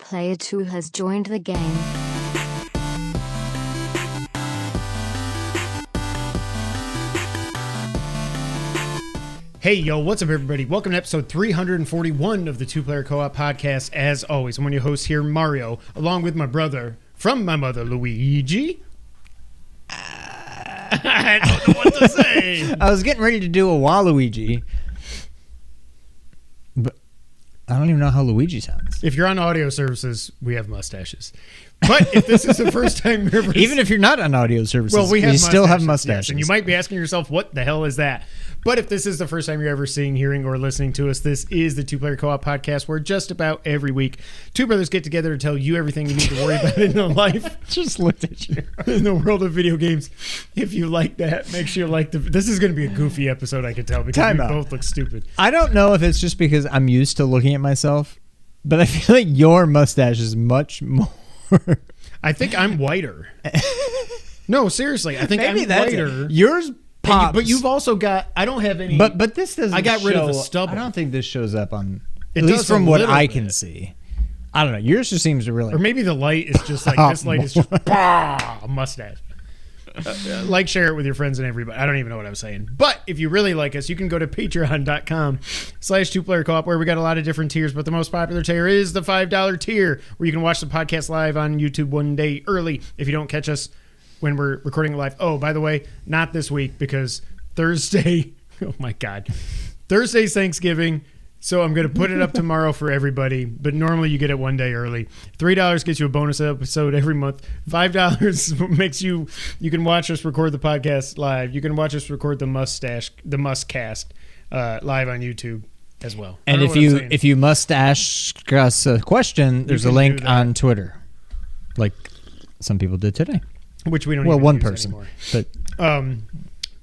Player 2 has joined the game. Hey, yo, what's up, everybody? Welcome to episode 341 of the Two Player Co-op podcast. As always, I'm one of your hosts here, Mario, along with my brother from my mother, Luigi. I don't know what to say. I was getting ready to do a Waluigi, but I don't even know how Luigi sounds. If you're on audio services, we have mustaches. But if this is the first time you're ever... Even if you're not on audio services, well, we still have mustaches. Yes, and you might be asking yourself, what the hell is that? But if this is the first time you're ever seeing, hearing, or listening to us, this is the Two Player Co-op podcast where just about every week, two brothers get together to tell you everything you need to worry about in their life. Just looked at you. In the world of video games. If you like that, make sure you like the... This is going to be a goofy episode, I can tell, because we both look stupid. I don't know if it's just because I'm used to looking at myself, but I feel like your mustache is much more... I think I'm whiter. No, seriously. I think Maybe I'm whiter. Yours pops. But you've also got... I don't have any... But this doesn't I got rid of the stubble. I don't think this shows up on... It at least does from a what little I bit. can see. I don't know. Yours just seems to really... Or maybe the light is just like... This light is just... a mustache. Like, share it with your friends and everybody. I don't even know what I was saying. But if you really like us, you can go to patreon.com/2playercoop, where we got a lot of different tiers, but the most popular tier is the $5 tier, where you can watch the podcast live on YouTube one day early if you don't catch us when we're recording live. Oh, by the way, not this week, because Thursday... Oh, my God. Thursday's Thanksgiving, so I'm going to put it up tomorrow for everybody, but normally you get it one day early. $3 gets you a bonus episode every month. $5 makes you can watch us record the podcast live. You can watch us record the Mustcast live on YouTube as well. And if you must ask us a question, there's a link on Twitter, like some people did today. Which we don't well, even one use person, anymore. But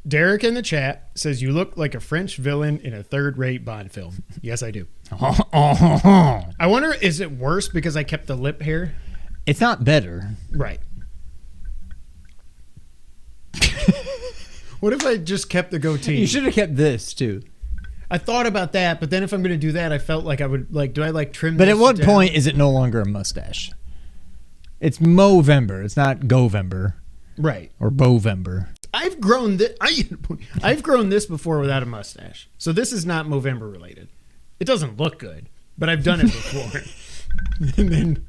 Derek in the chat says, you look like a French villain in a third-rate Bond film. Yes, I do. I wonder, is it worse because I kept the lip hair? It's not better. Right. What if I just kept the goatee? You should have kept this, too. I thought about that, but then if I'm going to do that, I felt like I would, like, do I, like, trim But this at what down? point is it no longer a mustache? It's Movember. It's not Govember. Right. Or Bovember. I've grown this before without a mustache. So this is not Movember related. It doesn't look good, but I've done it before. And then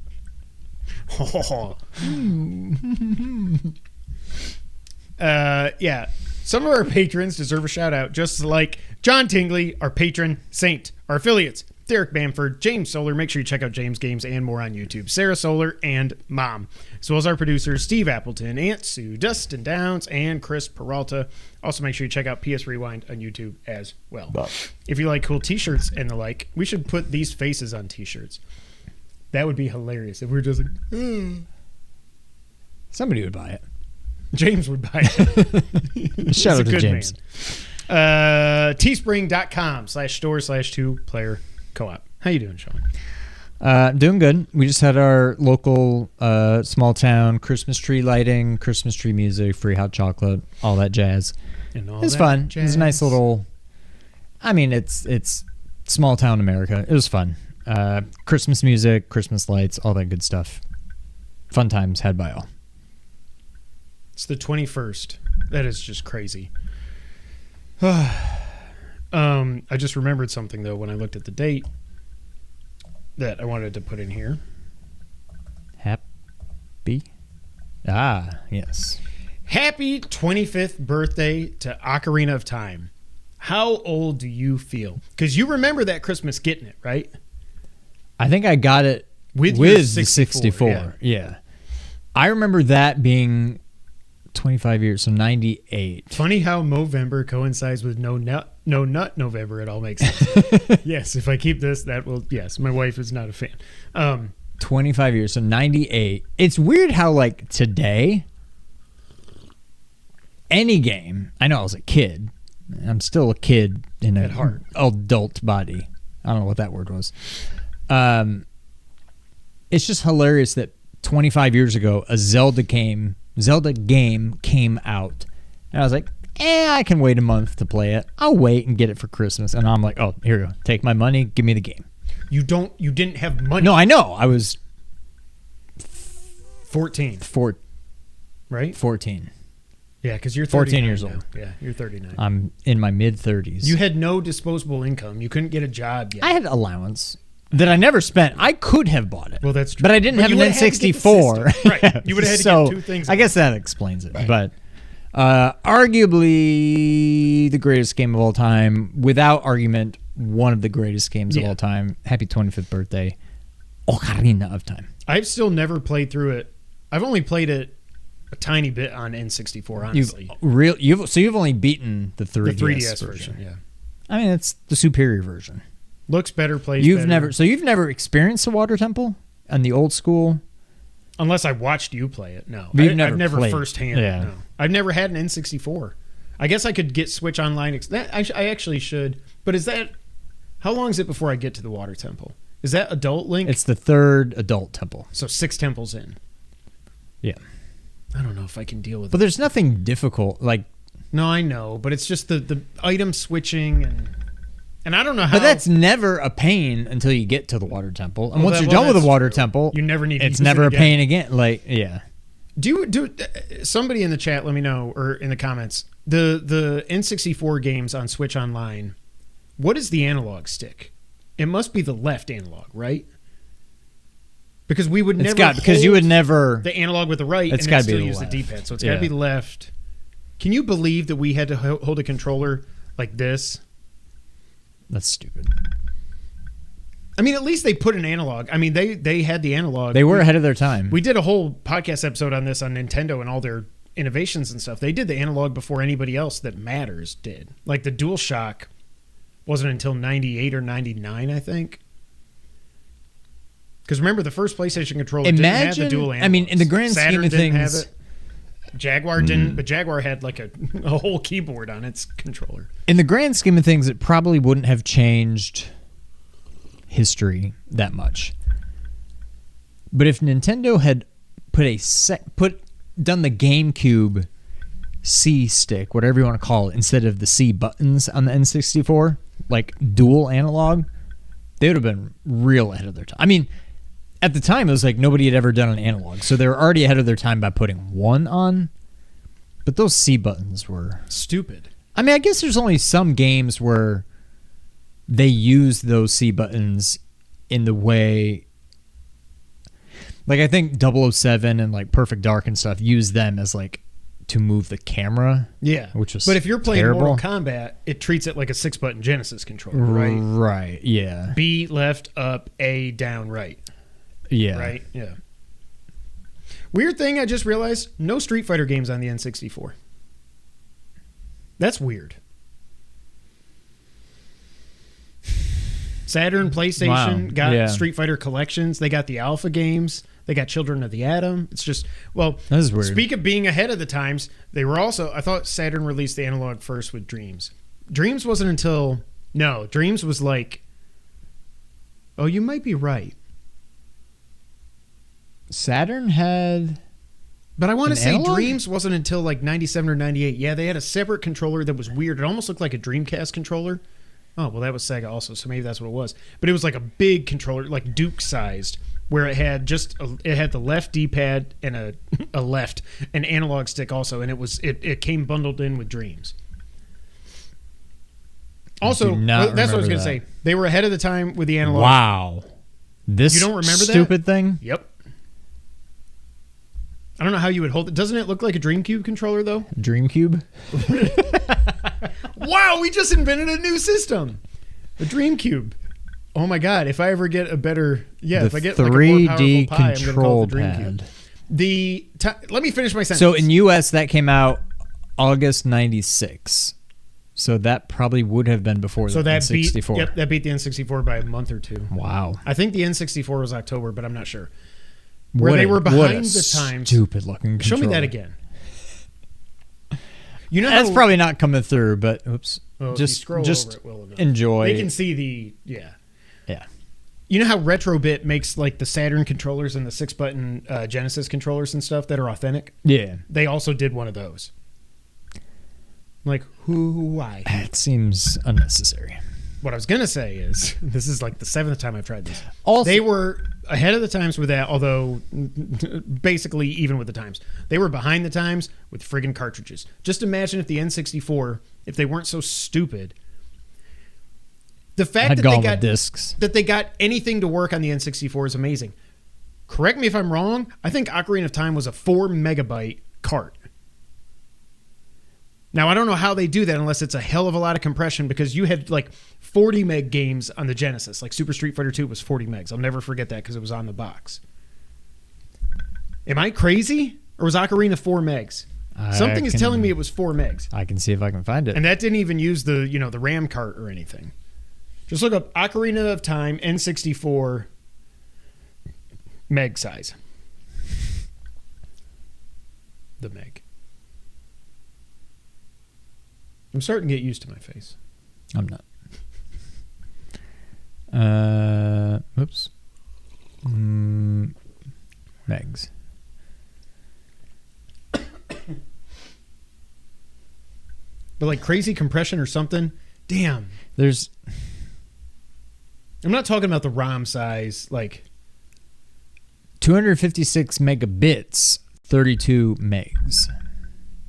yeah. Some of our patrons deserve a shout out, just like John Tingley, our patron saint, our affiliates, Derek Bamford, James Solar. Make sure you check out James Games and more on YouTube. Sarah Solar and Mom, as well as our producers Steve Appleton, Aunt Sue, Dustin Downs, and Chris Peralta. Also, make sure you check out PS Rewind on YouTube as well. If you like cool T-shirts and the like, we should put these faces on T-shirts. That would be hilarious if we were just like, Somebody would buy it. James would buy it. Shout out to James. Teespring.com/store/2player-co-op. How you doing, Sean? Doing good. We just had our local small town Christmas tree lighting, Christmas tree music, free hot chocolate, all that jazz. It's fun. It's a nice little... I mean, it's small town America. It was fun. Christmas music, Christmas lights, all that good stuff. Fun times had by all. It's the 21st. That is just crazy. I just remembered something, though, when I looked at the date that I wanted to put in here. Happy? Ah, yes. Happy 25th birthday to Ocarina of Time. How old do you feel? Because you remember that Christmas getting it, right? I think I got it with your the 64. Yeah. I remember that being 25 years, so 98. Funny how Movember coincides with no nut November. It all makes sense. Yes, if I keep this, that will... Yes, my wife is not a fan. 25 years, so 98. It's weird how, like, today, any game... I know I was a kid. I'm still a kid in at heart. Adult body. I don't know what that word was. It's just hilarious that 25 years ago, a Zelda game came out. And I was like, I can wait a month to play it. I'll wait and get it for Christmas. And I'm like, oh, here you go. Take my money. Give me the game. You didn't have money. No, I know. I was 14. Right? 14. Yeah, because you're 14 years now. old. Yeah, you're 39. I'm in my mid-30s. You had no disposable income. You couldn't get a job yet. I had allowance that I never spent. I could have bought it. Well, that's true. But I didn't have an N64. Right. You would have had to get two things. I guess that explains it. Right. But arguably the greatest game of all time, without argument, one of the greatest games of all time. Happy 25th birthday, Ocarina of Time. I've still never played through it. I've only played it a tiny bit on N64, honestly. You've only beaten the 3DS, version. Yeah. I mean, it's the superior version. Looks better, plays better. You've never experienced the Water Temple on the old school? Unless I watched you play it, no. I've never played. firsthand. Yeah. No. I've never had an N64. I guess I could get Switch Online. I actually should. But is that... How long is it before I get to the Water Temple? Is that Adult Link? It's the third adult temple. So 6 temples in. Yeah. I don't know if I can deal with it. But there's nothing difficult. No, I know. But it's just the item switching and I don't know how... But that's never a pain until you get to the Water Temple. And once you're done with the Water Temple... You never need to It's never a pain again. Yeah. Do somebody in the chat let me know, or in the comments, the N64 games on Switch Online, what is the analog stick? It must be the left analog, right? Because we would never because you would never the analog with the right it's and gotta then still be the use left. the D-pad. So it's got to be the left. Can you believe that we had to hold a controller like this? That's stupid. I mean, at least they put an analog. I mean, they had the analog. They were ahead of their time. We did a whole podcast episode on this on Nintendo and all their innovations and stuff. They did the analog before anybody else that matters did. Like the DualShock wasn't until 98 or 99, I think. Because remember, the first PlayStation controller didn't have the dual analogs. I mean, in the grand scheme of Saturn things... didn't have it. Jaguar didn't, but Jaguar had like a whole keyboard on its controller. In the grand scheme of things, it probably wouldn't have changed history that much. But if Nintendo had done the GameCube C stick, whatever you want to call it, instead of the C buttons on the N64, like dual analog, they would have been real ahead of their time. I mean, at the time, it was like nobody had ever done an analog, so they were already ahead of their time by putting one on. But those C buttons were stupid. I mean, I guess there's only some games where they use those C buttons in the way, like I think 007 and like Perfect Dark and stuff use them as like to move the camera. Yeah, which was but if you're playing terrible. Mortal Kombat, it treats it like a 6-button Genesis controller, right? Right. Yeah. B left, up, A down, right. Yeah. Right. Yeah. Weird thing I just realized: no Street Fighter games on the N64. That's weird. Saturn, PlayStation got Street Fighter collections. They got the Alpha games. They got Children of the Atom. It's just, well, that is weird. Speak of being ahead of the times, they were also, I thought Saturn released the analog first with Dreams. Dreams wasn't until, no, Dreams was like, oh, you might be right. Saturn had... But I want to say analog? Dreams wasn't until like 97 or 98. Yeah, they had a separate controller that was weird. It almost looked like a Dreamcast controller. Oh, well, that was Sega also, so maybe that's what it was. But it was like a big controller, like Duke-sized, where it had it had the left D-pad and an analog stick also, and it came bundled in with Dreams. Also, that's what I was going to say. They were ahead of the time with the analog. Wow. This you don't remember stupid thing? Yep. I don't know how you would hold it. Doesn't it look like a GameCube controller, though? GameCube? Wow, we just invented a new system. A GameCube. Oh my God, if I ever get a better... Yeah, if I get like a more powerful Pi, I'm going to call it the GameCube. Let me finish my sentence. So in US, that came out August 96. So that probably would have been before the N64. That beat the N64 by a month or two. Wow. I think the N64 was October, but I'm not sure. Where they were behind the times. Stupid looking controller. Show me that again. You know that's probably not coming through, but oops. Oh, just over it well enough. Enjoy. They can see the Yeah. You know how Retrobit makes like the Saturn controllers and the 6-button Genesis controllers and stuff that are authentic? Yeah. They also did one of those. Like, why? It seems unnecessary. what I was going to say is, this is like the 7th time I've tried this. Also, They were ahead of the times with that, although basically even with the times. They were behind the times with friggin' cartridges. Just imagine if the N64, if they weren't so stupid. The fact had that gone they with got discs. that they got anything to work on the N64 is amazing. Correct me if I'm wrong. I think Ocarina of Time was a 4 megabyte cart. Now, I don't know how they do that unless it's a hell of a lot of compression, because you had like 40 meg games on the Genesis. Like Super Street Fighter 2 was 40 megs. I'll never forget that because it was on the box. Am I crazy? Or was Ocarina 4 megs? Something is telling me it was 4 megs. I can see if I can find it. And that didn't even use the, the RAM cart or anything. Just look up Ocarina of Time N64 meg size. The meg. I'm starting to get used to my face. I'm not. Oops. Megs. But like crazy compression or something. Damn. There's. I'm not talking about the ROM size. Like 256 megabits, 32 megs.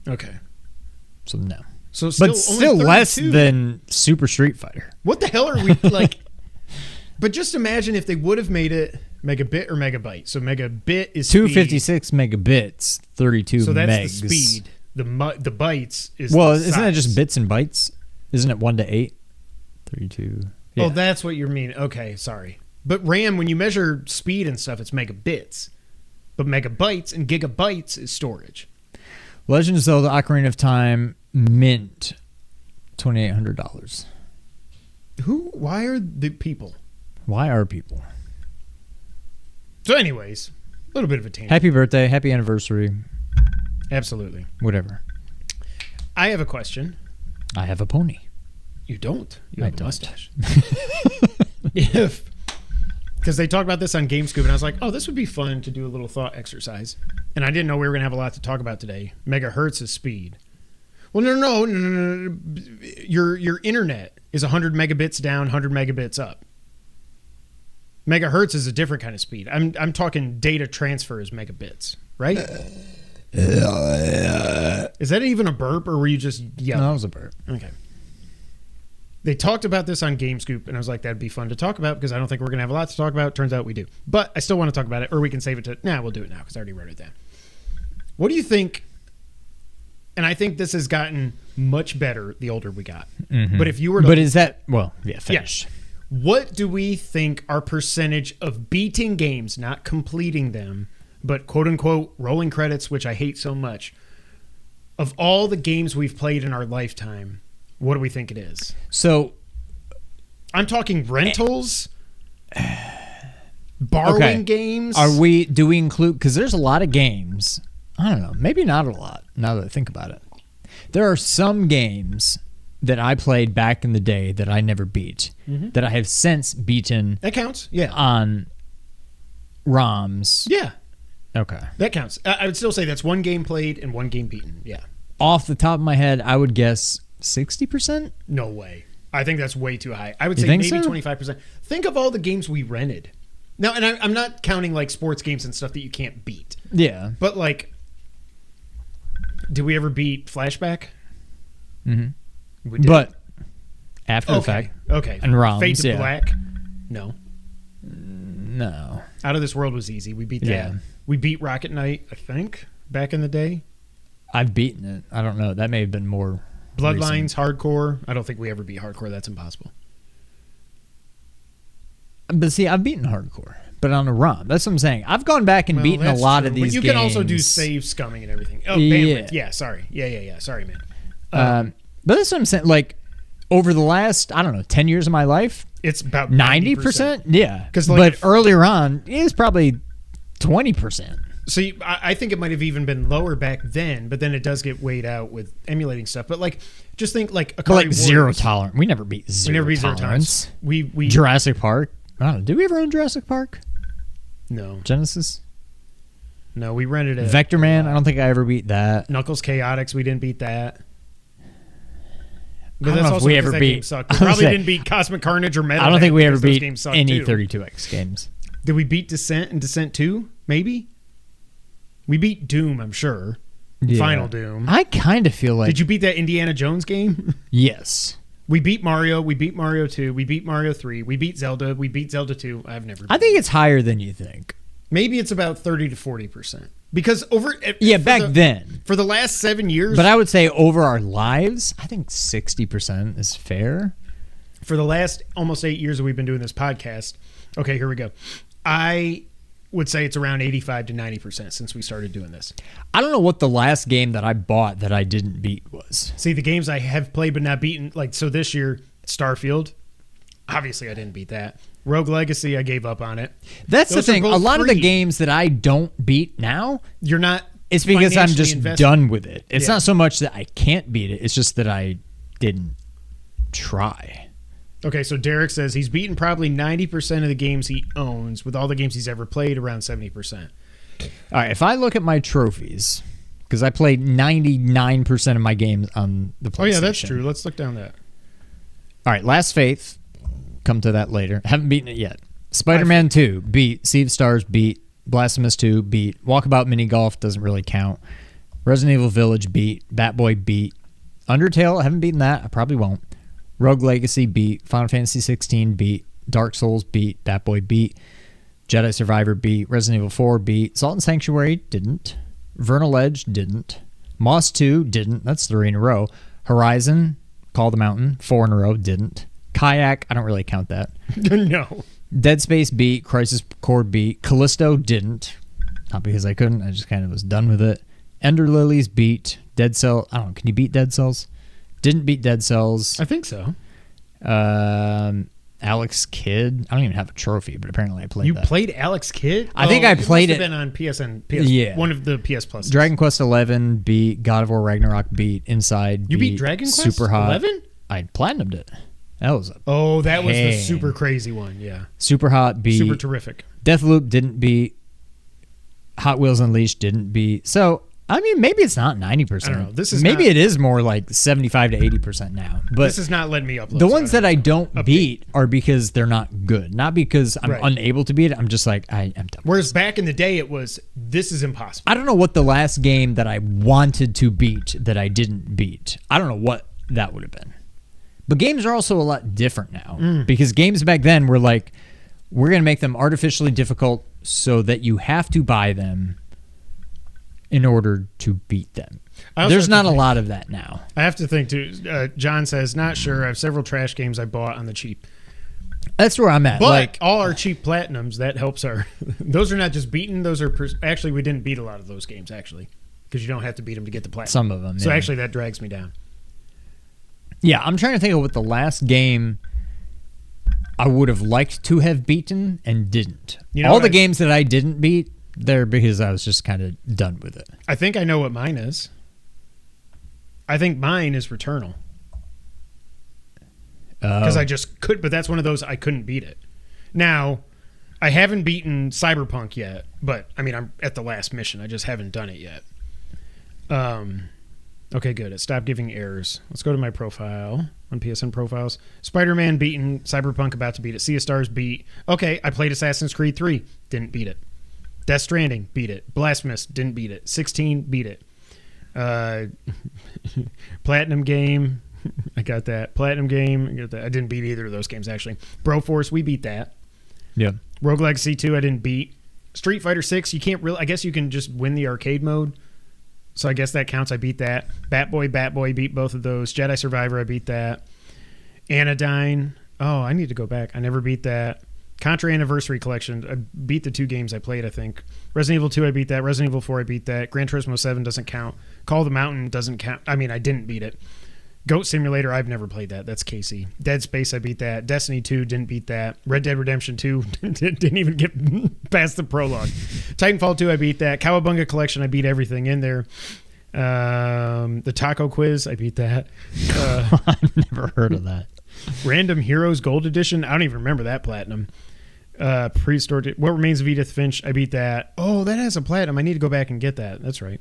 Okay. So no. So But still only less 32. than Super Street Fighter. What the hell are we like? But just imagine if they would have made it megabit or megabyte. So megabit is 256 megabits, 32 so that's megs. the speed. The bytes is Well, the isn't that size. just bits and bytes? Isn't it 1 to 8? 32. Yeah. Oh, that's what you mean. Okay, sorry. But RAM, when you measure speed and stuff, it's megabits. But megabytes and gigabytes is storage. Legend of Zelda Ocarina of Time mint $2,800. Why are the people? Why are people? So anyways, a little bit of a tangent. Happy birthday, happy anniversary, Absolutely. whatever. I have a question. I have a pony. You don't. You I have a don't. mustache. Because they talked about this on GameScoop, and I was like, oh, this would be fun to do a little thought exercise. And I didn't know we were going to have a lot to talk about today. Megahertz is speed. Well, no. Your internet is 100 megabits down, 100 megabits up. Megahertz is a different kind of speed. I'm talking data transfer is megabits, right? Is that even a burp, or were you just yelling? No, that was a burp. Okay. They talked about this on GameScoop, and I was like, that'd be fun to talk about because I don't think we're going to have a lot to talk about. Turns out we do. But I still want to talk about it, or we can save it to... we'll do it now because I already wrote it down. What do you think... And I think this has gotten much better the older we got. Mm-hmm. But if you were to... But is that... Well, yeah, finish. Yeah. What do we think our percentage of beating games, not completing them, but quote-unquote rolling credits, which I hate so much, of all the games we've played in our lifetime... What do we think it is? So, I'm talking rentals, borrowing games. Do we include, because there's a lot of games, I don't know, maybe not a lot now that I think about it. There are some games that I played back in the day that I never beat, that I have since beaten. That counts, yeah. On ROMs. Yeah. Okay. That counts. I would still say that's one game played and one game beaten, yeah. Off the top of my head, I would guess 60%? No way. I think that's way too high. I would You say think maybe so? 25%. Think of all the games we rented. Now, and I'm not counting like sports games and stuff that you can't beat. Yeah. But like, did we ever beat Flashback? Mm-hmm. We did. But after the fact. Okay. And ROMs, Fade to yeah. Black? No. No. Out of This World was easy. We beat that. Yeah. We beat Rocket Knight, I think, back in the day. I've beaten it. I don't know. That may have been more Bloodlines, recent. Hardcore. I don't think we ever beat Hardcore. That's impossible. But see, I've beaten Hardcore, but on a ROM. That's what I'm saying. I've gone back and beaten a that's lot true. of these But you games. can also do save scumming and everything. Oh, Yeah. bandwidth. Yeah, sorry. Yeah. Sorry, man. But that's what I'm saying. Like, over the last, 10 years of my life, It's about 90%? Yeah. 'Cause, like, but earlier on, it was probably 20%. So I think it might have even been lower back then, but then it does get weighed out with emulating stuff. But like, just think like Akari But like zero Warriors. tolerance. We never beat zero We never beat zero tolerance. tolerance. We Jurassic Park. I don't know. Did we ever own Jurassic Park? no Genesis? we rented it. Vector Man? I don't think I ever beat that. Knuckles Chaotix, we didn't beat that. But I don't that's know if also we because ever that beat. game sucked. We probably didn't beat Cosmic Carnage or Metal. I don't think we ever because those beat games sucked any too. 32X games. Did we beat Descent and Descent 2? Maybe? We beat Doom, I'm sure. Yeah. Final Doom. I kind of feel like. Did you beat that Indiana Jones game? Yes. We beat Mario. We beat Mario 2. We beat Mario 3. We beat Zelda. We beat Zelda 2. I've never beat I think it's higher than you think. Maybe it's about 30 to 40%. Because back then. For the last 7 years. But I would say over our lives, I think 60% is fair. For the last almost 8 years that we've been doing this podcast. Okay, here we go. I would say it's around 85 to 90% since we started doing this. I don't know what the last game that I bought that I didn't beat was. See, the games I have played but not beaten, like, so this year, Starfield, obviously I didn't beat that. Rogue Legacy, I gave up on it. That's Those the are thing. both A lot of free. the games that I don't beat now, You're not. it's because I'm financially just invested. done with it. It's Yeah. not so much that I can't beat it. It's just that I didn't try. Okay, so Derek says he's beaten probably 90% of the games he owns, with all the games he's ever played around 70%. All right, if I look at my trophies, because I played 99% of my games on the PlayStation. Oh, yeah, that's true. Let's look down that. All right, Last Faith. Come to that later. Haven't beaten it yet. Spider-Man 2, beat. Sea of Stars, beat. Blasphemous 2, beat. Walkabout Mini Golf doesn't really count. Resident Evil Village, beat. Batboy, beat. Undertale, I haven't beaten that. I probably won't. Rogue Legacy, beat. Final Fantasy 16, beat. Dark Souls, beat. Batboy, beat. Jedi Survivor, beat. Resident Evil 4, beat. Salt and Sanctuary, didn't. Vernal Edge, didn't. Moss 2, didn't. That's 3 in a row. Horizon, Call the Mountain, 4 in a row, didn't. Kayak, I don't really count that. No. Dead Space, beat. Crisis Core, beat. Callisto, didn't. Not because I couldn't. I just kind of was done with it. Ender Lilies, beat. Dead Cell, I don't know. Can you beat Dead Cells? Didn't beat Dead Cells. I think so. Alex Kidd. I don't even have a trophy, but apparently I played You that. played Alex Kidd? I think I played must it. have been on PSN. Yeah. One of the PS Plus. Dragon Quest 11, beat. God of War Ragnarok, beat. Inside, You beat Dragon Quest Super Hot. 11? I platinumed it. That was a Oh, that was the pain. super crazy one. Yeah. Super Hot, beat. Super terrific. Deathloop didn't beat. Hot Wheels Unleashed didn't beat. So, I mean, maybe it's not 90%. I don't know. This is maybe not- it is more like 75 to 80% now. But This is not letting me upload. the so ones that I don't update. beat are because they're not good. Not because I'm Right. unable to beat it. I'm just like, I'm done. Whereas back in the day, it was, this is impossible. I don't know what the last game that I wanted to beat that I didn't beat. I don't know what that would have been. But games are also a lot different now. Because games back then were like, we're going to make them artificially difficult so that you have to buy them in order to beat them. I also There's have to not a think- lot of that now. I have to think, too. John says, not sure. I have several trash games I bought on the cheap. That's where I'm at. But Like, all our cheap platinums, that helps our... those are not just beaten. Those are... actually, we didn't beat a lot of those games, actually. Because you don't have to beat them to get the platinum. some of them. So yeah. actually, that drags me down. Yeah, I'm trying to think of what the last game I would have liked to have beaten and didn't. You know All what the I- games that I didn't beat, they're because I was just kind of done with it. I think I know what mine is. I think mine is Returnal. Because I just could... But that's one of those I couldn't beat it. Now, I haven't beaten Cyberpunk yet. But, I mean, I'm at the last mission. I just haven't done it yet. Okay, good. It stopped giving errors. Let's go to my profile on PSN profiles. Spider-Man beaten. Cyberpunk about to beat it. Sea of Stars beat. Okay, I played Assassin's Creed 3. Didn't beat it. Death Stranding beat it. Blasphemous didn't beat it. 16 beat it. Platinum Game. I got that. Platinum Game. I got that. I didn't beat either of those games, actually. Broforce, we beat that. Yeah. Rogue Legacy 2, I didn't beat. Street Fighter 6, you can't really... I guess you can just win the arcade mode. So I guess that counts. I beat that. Batboy, beat both of those. Jedi Survivor, I beat that. Anodyne. Oh, I need to go back. I never beat that. Contra Anniversary Collection. I beat the 2 games I played, I think. Resident Evil 2, I beat that. Resident Evil 4, I beat that. Gran Turismo 7 doesn't count. Call of the Mountain doesn't count. I mean, I didn't beat it. Goat Simulator, I've never played that. That's Casey. Dead Space, I beat that. Destiny 2, didn't beat that. Red Dead Redemption 2, didn't even get past the prologue. Titanfall 2, I beat that. Cowabunga Collection, I beat everything in there. The Taco Quiz, I beat that. I've never heard of that. Random Heroes Gold Edition, I don't even remember that platinum. Prehistoric, What Remains of Edith Finch, I beat that. Oh, that has a platinum. I need to go back and get that. That's right.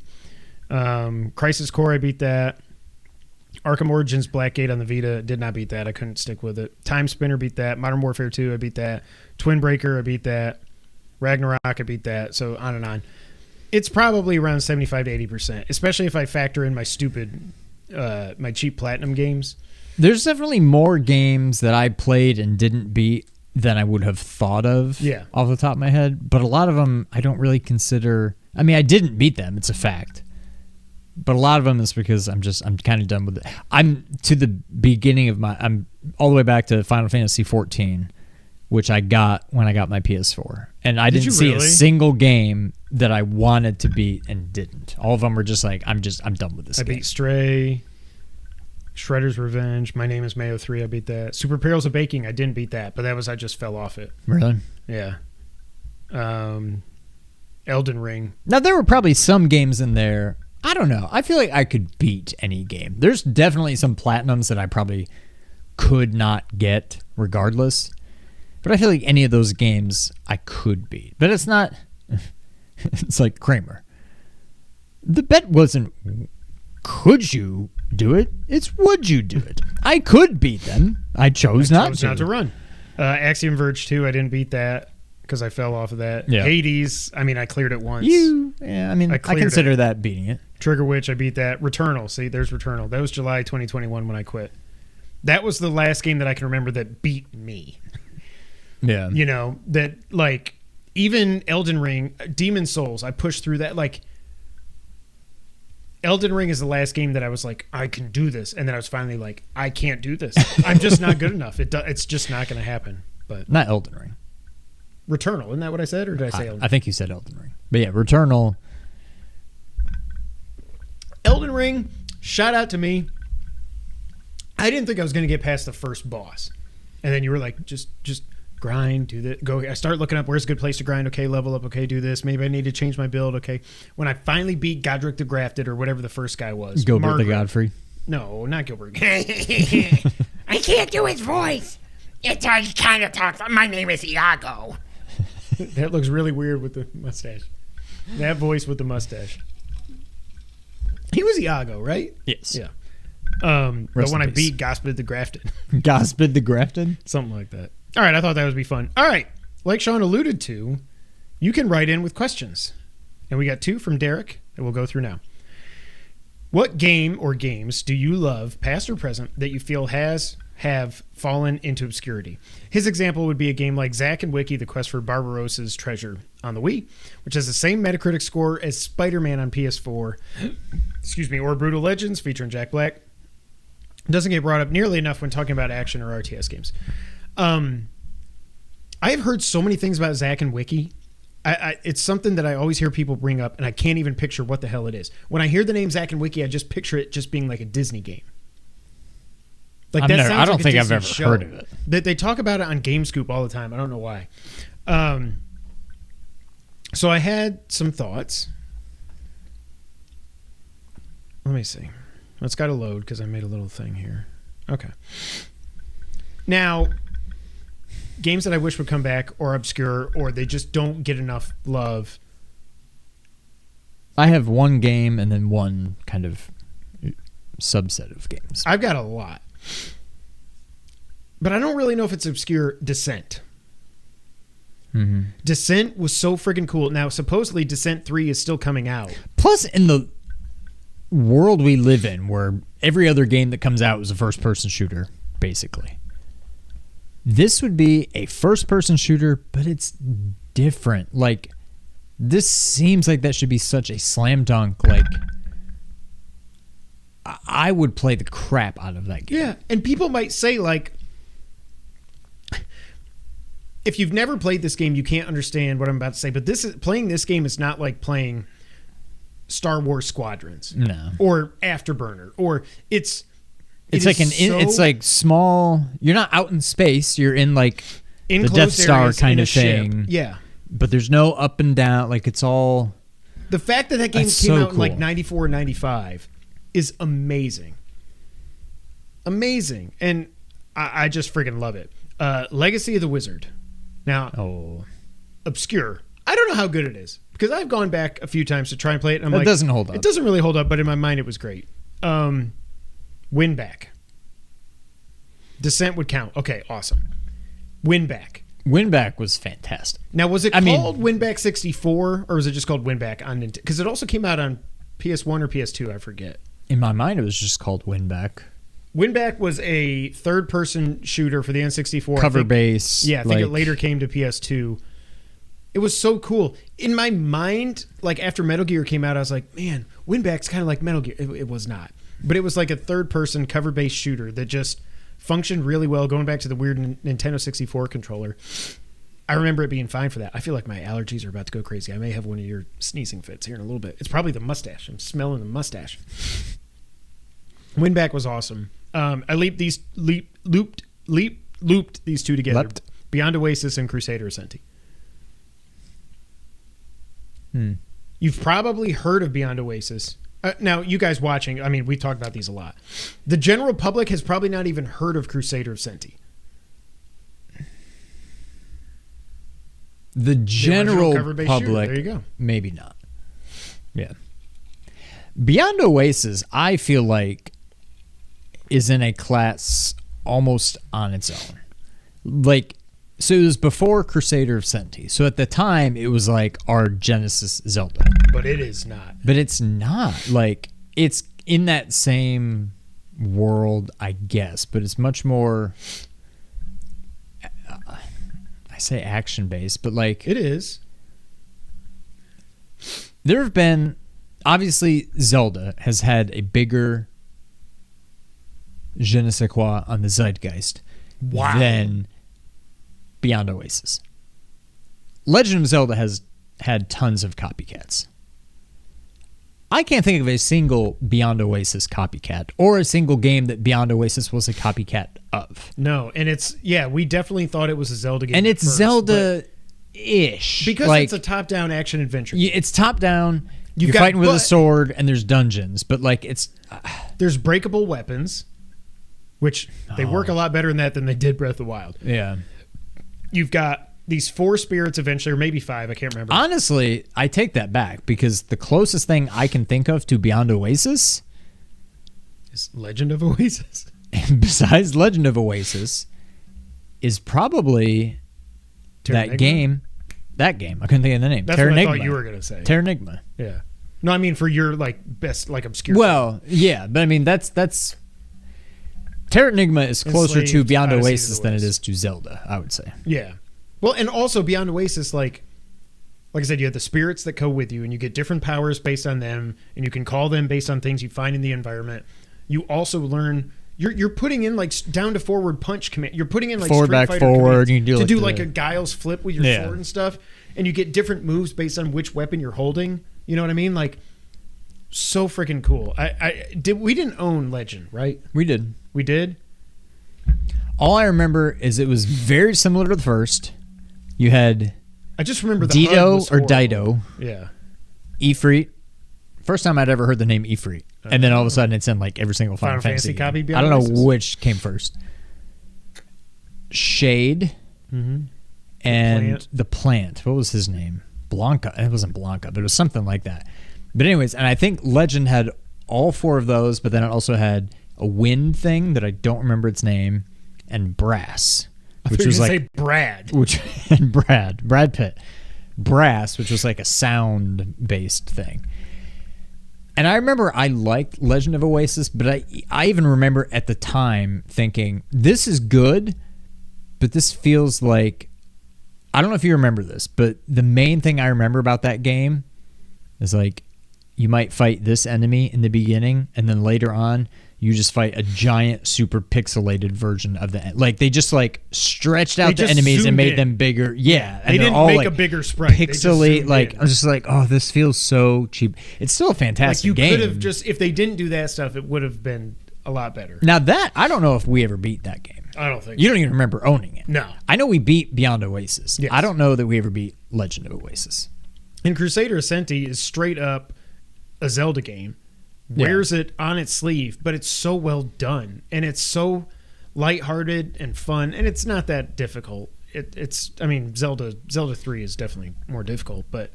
Crisis Core, I beat that. Arkham Origins Blackgate on the Vita, did not beat that. I couldn't stick with it. Time Spinner beat that. Modern Warfare 2, I beat that. Twin Breaker, I beat that. Ragnarok, I beat that. So on and on. It's probably around 75 to 80%, especially if I factor in my stupid, my cheap platinum games. There's definitely more games that I played and didn't beat than I would have thought of off the top of my head. But a lot of them I don't really consider. I mean, I didn't beat them. It's a fact. But a lot of them is because I'm kind of done with it. I'm to the beginning of I'm all the way back to Final Fantasy 14, which I got when I got my PS4. And I didn't see a single game that I wanted to beat and didn't. All of them were just like, I'm done with this game. I beat Stray, Shredder's Revenge, My Name is Mayo 3, I beat that. Super Perils of Baking, I didn't beat that, but I just fell off it. Really? Yeah. Elden Ring. Now, there were probably some games in there. I don't know. I feel like I could beat any game. There's definitely some platinums that I probably could not get regardless. But I feel like any of those games I could beat. But it's not... It's like Kramer. The bet wasn't, could you do it? It's would you do it? I could beat them. I chose not to run. Axiom Verge 2, I didn't beat that because I fell off of that. Yeah. Hades, I mean, I cleared it once. I consider that beating it. Trigger Witch, I beat that. Returnal, see, there's Returnal. That was July 2021 when I quit. That was the last game that I can remember that beat me. Yeah. You know, that, like, even Elden Ring, Demon Souls, I pushed through that. Like, Elden Ring is the last game that I was like, I can do this. And then I was finally like, I can't do this. I'm just not good enough. It's just not going to happen. But not Elden Ring. Returnal, isn't that what I said? Or did I say Elden Ring? I think you said Elden Ring. But yeah, Returnal. Elden Ring, shout out to me. I didn't think I was going to get past the first boss. And then you were like, just grind, do that. Go. I start looking up where's a good place to grind. Okay, level up. Okay, do this. Maybe I need to change my build. Okay. When I finally beat Godric the Grafted or whatever the first guy was. Gilbert the Godfrey. No, not Gilbert. I can't do his voice. It's how he kind of talks. My name is Iago. That looks really weird with the mustache. That voice with the mustache. He was Iago, right? Yes. Yeah. But when I beat Gospid the Grafted. Gospid the Grafted? Something like that. All right, I thought that would be fun. All right, like Sean alluded to, you can write in with questions. And we got 2 from Derek that we'll go through now. What game or games do you love, past or present, that you feel have fallen into obscurity? His example would be a game like Zack and Wiki, The Quest for Barbarossa's Treasure on the Wii, which has the same Metacritic score as Spider-Man on PS4, or Brutal Legends featuring Jack Black. Doesn't get brought up nearly enough when talking about action or RTS games. I've heard so many things about Zack and Wiki. It's something that I always hear people bring up, and I can't even picture what the hell it is. When I hear the name Zack and Wiki, I just picture it just being like a Disney game. Like I don't think I've ever heard of it. They talk about it on GameScoop all the time. I don't know why. So I had some thoughts. Let me see. It's got to load because I made a little thing here. Okay. Now, games that I wish would come back or obscure or they just don't get enough love. I have one game and then one kind of subset of games. I've got a lot. But I don't really know if it's obscure. Descent. Mm-hmm. Descent was so friggin' cool. Now, supposedly Descent 3 is still coming out. Plus, in the world we live in, where every other game that comes out is a first-person shooter, basically. This would be a first-person shooter, but it's different. Like, this seems like that should be such a slam dunk. Like, I would play the crap out of that game. Yeah, and people might say, like, if you've never played this game, you can't understand what I'm about to say. But playing this game is not like playing Star Wars Squadrons, or Afterburner, or it's like small. You're not out in space. You're in like the Death Star kind of thing. Ship. Yeah, but there's no up and down. Like it's all. The fact that game came out in like 94 or 95 is amazing. Amazing, and I just freaking love it. Legacy of the Wizard. Now, obscure. I don't know how good it is because I've gone back a few times to try and play it. And I'm doesn't hold up. It doesn't really hold up, but in my mind it was great. Winback. Descent would count. Okay, awesome. Winback. Winback was fantastic. Now, was it called Winback 64, or was it just called Winback on Nintendo? Because it also came out on PS1 or PS2, I forget. In my mind, it was just called Winback. Winback was a third-person shooter for the N64. Cover base. Yeah, I think it later came to PS2. It was so cool. In my mind, like after Metal Gear came out, I was like, man, Winback's kind of like Metal Gear. It was not. But it was like a third-person cover-based shooter that just functioned really well, going back to the weird Nintendo 64 controller. I remember it being fine for that. I feel like my allergies are about to go crazy. I may have one of your sneezing fits here in a little bit. It's probably the mustache. I'm smelling the mustache. Winback was awesome. I looped these two together. Leapt. Beyond Oasis and Crusader Ascenti. You've probably heard of Beyond Oasis. Now, you guys watching, I mean, we talked about these a lot. The general public has probably not even heard of Crusader Ascenti. The general public, shooter. There you go. Maybe not. Yeah. Beyond Oasis, I feel like, is in a class almost on its own. Like, so it was before Crusader Ascenti. So at the time, it was like our Genesis Zelda. But it is not. But it's not. Like, it's in that same world, I guess. But it's much more, I say action-based, but like... It is. There have been... Obviously, Zelda has had a bigger je ne sais quoi on the zeitgeist than Beyond Oasis. Legend of Zelda has had tons of copycats. I can't think of a single Beyond Oasis copycat or a single game that Beyond Oasis was a copycat of. No, and it's, we definitely thought it was a Zelda game. And it's Zelda-ish. Because like, it's a top-down action adventure. It's top-down. You're fighting with a sword, and there's dungeons, but like it's... There's breakable weapons, which they work a lot better in that than they did Breath of the Wild. Yeah. You've got these 4 spirits eventually, or maybe 5, I can't remember. Honestly, I take that back, because the closest thing I can think of to Beyond Oasis is Legend of Oasis. And besides Legend of Oasis is probably that game. That game. I couldn't think of the name. That's what I thought you were going to say. Terranigma. Yeah. No, I mean for your like best like obscure. Well, yeah, but I mean that's Terranigma is closer to Beyond Oasis than it is to Zelda, I would say. Yeah. Well, and also Beyond Oasis, like I said, you have the spirits that go with you, and you get different powers based on them, and you can call them based on things you find in the environment. You also learn. You're putting in like down to forward punch command. You're putting in like forward, Street back, Fighter forward. You to can do like a Guile's flip with your Yeah. sword and stuff, and you get different moves based on which weapon you're holding. You know what I mean? Like, so freaking cool. We didn't own Legend, right? We did. We did. All I remember is it was very similar to the first. You had I just remember the HUD Dido was or horrible. Dido, Yeah. Ifrit. First time I'd ever heard the name Ifrit. And then all of a sudden it's in like every single Final Fantasy game. copy I Beyond don't know Oasis. which came first. Shade and the plant. What was his name? Blanca. It wasn't Blanca, but it was something like that. But anyways, and I think Legend had all 4 of those, but then it also had a wind thing that I don't remember its name, and brass, which was like say Brad. and Brad Pitt. Brass, which was like a sound-based thing. And I remember I liked Legend of Oasis, but I even remember at the time thinking, this is good, but this feels like... I don't know if you remember this, but the main thing I remember about that game is like, you might fight this enemy in the beginning, and then later on, you just fight a giant, super pixelated version of the... Like, they just like stretched out the enemies and made them bigger. Yeah. They didn't make a bigger sprite. Pixelate, like, I was just like, oh, this feels so cheap. It's still a fantastic game. You could have just... If they didn't do that stuff, it would have been a lot better. Now that, I don't know if we ever beat that game. I don't think You don't even remember owning it. No. I know we beat Beyond Oasis. Yes. I don't know that we ever beat Legend of Oasis. And Crusader Ascenti is straight up a Zelda game. Wears it on its sleeve, but it's so well done, and it's so lighthearted and fun, and it's not that difficult. I mean, Zelda 3 is definitely more difficult, but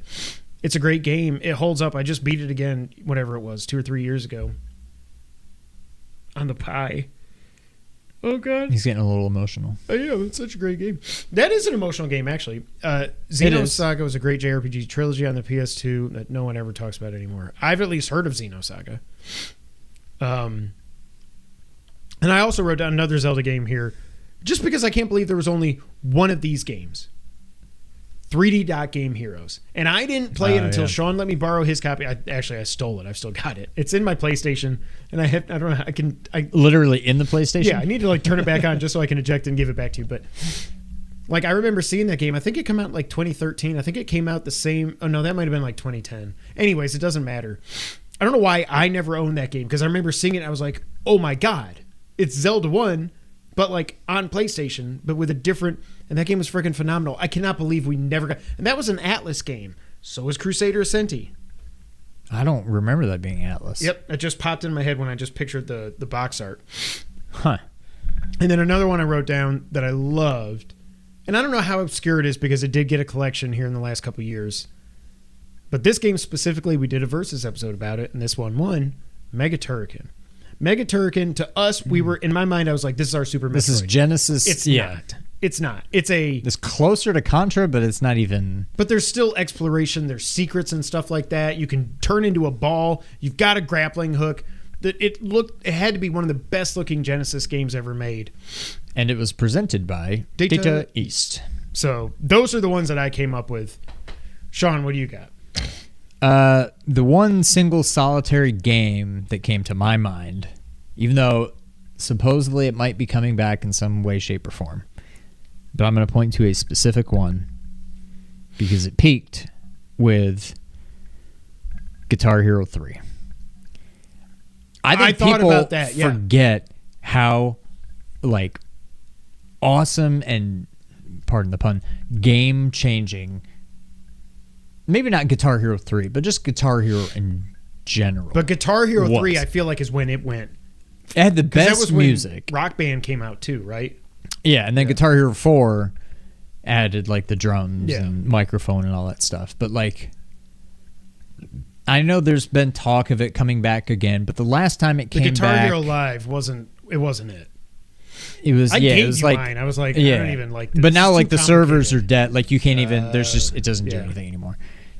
it's a great game. It holds up. I just beat it again, whatever it was, 2 or 3 years ago. on the pie. Oh, God. He's getting a little emotional. I know. It's such a great game. That is an emotional game, actually. Xenosaga Saga was a great JRPG trilogy on the PS2 that no one ever talks about anymore. I've at least heard of Xenosaga. And I also wrote down another Zelda game here, just because I can't believe there was only one of these games. 3D Dot Game Heroes. And I didn't play it until Sean let me borrow his copy. I stole it. I've still got it. It's in my PlayStation, and I don't know. I Literally in the PlayStation? Yeah, I need to like turn it back on just so I can eject and give it back to you. But like, I remember seeing that game. I think it came out in like 2013. I think it came out the same. Oh no, that might have been like 2010. Anyways, it doesn't matter. I don't know why I never owned that game, because I remember seeing it and I was like, oh my God, it's Zelda 1, but like on PlayStation, but with a different, and that game was freaking phenomenal. I cannot believe we never got, and that was an Atlas game. So was Crusader Ascenti. I don't remember that being Atlas. Yep, it just popped in my head when I just pictured the box art. Huh. And then another one I wrote down that I loved, and I don't know how obscure it is because it did get a collection here in the last couple years. But this game specifically, we did a Versus episode about it, and this one won, Mega Turrican. Mega Turrican, to us, we were, in my mind, I was like, this is our Super Metroid. This is Genesis. It's not. It's not. It's closer to Contra, but it's not even. But there's still exploration. There's secrets and stuff like that. You can turn into a ball. You've got a grappling hook. It had to be one of the best looking Genesis games ever made. And it was presented by Data East. So those are the ones that I came up with. Sean, what do you got? The one single solitary game that came to my mind, even though supposedly it might be coming back in some way, shape, or form, but I'm going to point to a specific one because it peaked with Guitar Hero 3. I think thought people about that, yeah. forget how like awesome and, pardon the pun, game-changing. Maybe not Guitar Hero 3, but just Guitar Hero in general. But Guitar Hero 3, I feel like, is when it went. It had the best that was when music. Rock Band came out too, right? Yeah, and then Guitar Hero 4 added like the drums and microphone and all that stuff. But like, I know there's been talk of it coming back again, but the last time it came back, Guitar Hero Live wasn't it. It was, I yeah, gave it was you like, mine. I was like, yeah. I don't even like this. But now It's like too the servers are complicated. dead. Like you can't even, there's just, it doesn't do anything anymore.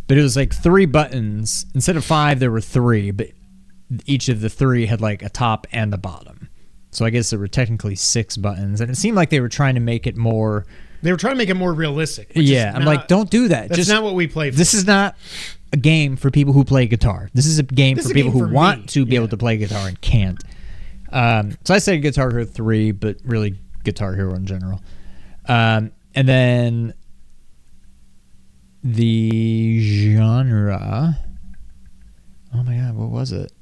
But it was like 3 buttons. Instead of 5, there were 3, but each of the 3 had like a top and a bottom. So I guess there were technically 6 buttons. And it seemed like they were trying to make it more... They were trying to make it more realistic. Yeah, I'm like, don't do that. That's just not what we play for. This is not a game for people who play guitar. This is a game for people who want to be able to play guitar and can't. So I said Guitar Hero 3, but really Guitar Hero in general. And then the genre... Oh my God, what was it?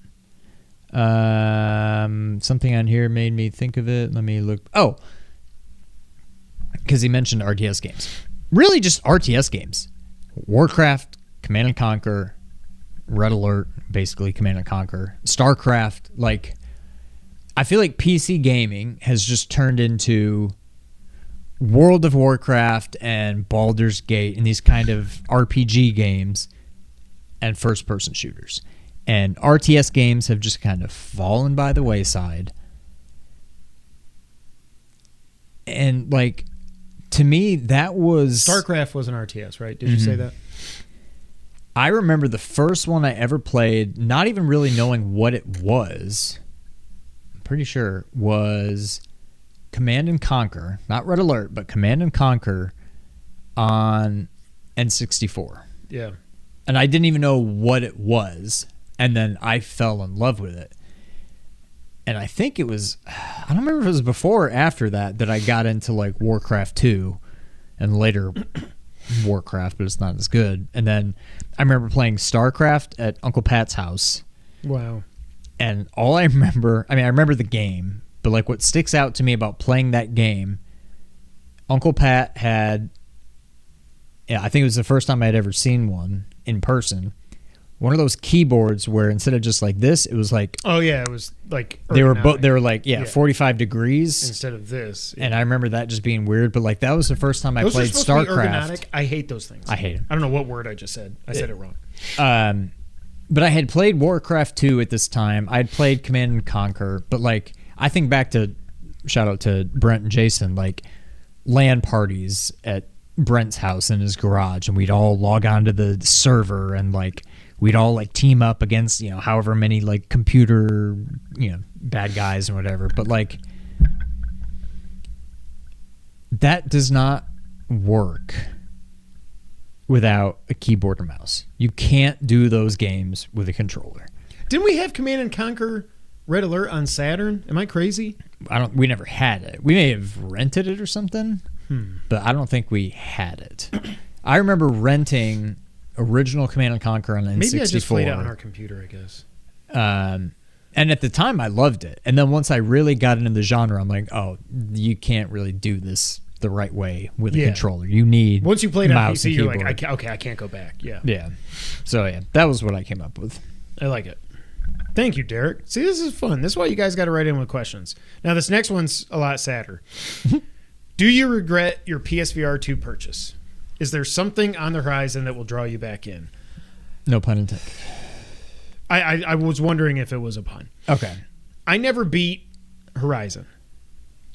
Something on here made me think of it. Let me look. Oh, because he mentioned RTS games. Really just RTS games. Warcraft, Command & Conquer, Red Alert, basically Command & Conquer, StarCraft. Like, I feel like PC gaming has just turned into World of Warcraft and Baldur's Gate and these kind of RPG games and first-person shooters. And RTS games have just kind of fallen by the wayside. And, like, to me, that was... StarCraft was an RTS, right? Did you say that? I remember the first one I ever played, not even really knowing what it was, I'm pretty sure, was Command & Conquer. Not Red Alert, but Command & Conquer on N64. Yeah. And I didn't even know what it was. And then I fell in love with it. And I think it was, I don't remember if it was before or after that I got into like Warcraft 2 and later Warcraft, but it's not as good. And then I remember playing StarCraft at Uncle Pat's house. Wow. And all I remember, I remember the game, but like what sticks out to me about playing that game, Uncle Pat had, I think it was the first time I'd ever seen one in person. One of those keyboards where instead of just like this, it was like... Oh, yeah, it was like... They were like 45 degrees. Instead of this. Yeah. And I remember that just being weird, but like that was the first time I played StarCraft. To be ergonomic. I hate those things. I hate them. I don't know what word I just said. I said it wrong. But I had played Warcraft 2 at this time. I had played Command & Conquer, but like I think back to, shout out to Brent and Jason, like LAN parties at Brent's house in his garage, and we'd all log onto the server, and like we'd all like team up against, you know, however many like computer, you know, bad guys and whatever. But like that does not work without a keyboard and mouse. You can't do those games with a controller. Didn't we have Command and Conquer Red Alert on Saturn? Am I crazy? We never had it. We may have rented it or something, but I don't think we had it. I remember renting original Command and Conquer on N64. Maybe I just played it on our computer, I guess. And at the time, I loved it. And then once I really got into the genre, I'm like, oh, you can't really do this the right way with a controller. You need once you played on mouse PC, and you're keyboard. like, I can't go back. Yeah. Yeah. So, yeah, that was what I came up with. I like it. Thank you, Derek. See, this is fun. This is why you guys got to write in with questions. Now, this next one's a lot sadder. Do you regret your PSVR 2 purchase? Is there something on the horizon that will draw you back in? No pun intended. I was wondering if it was a pun. Okay. I never beat Horizon.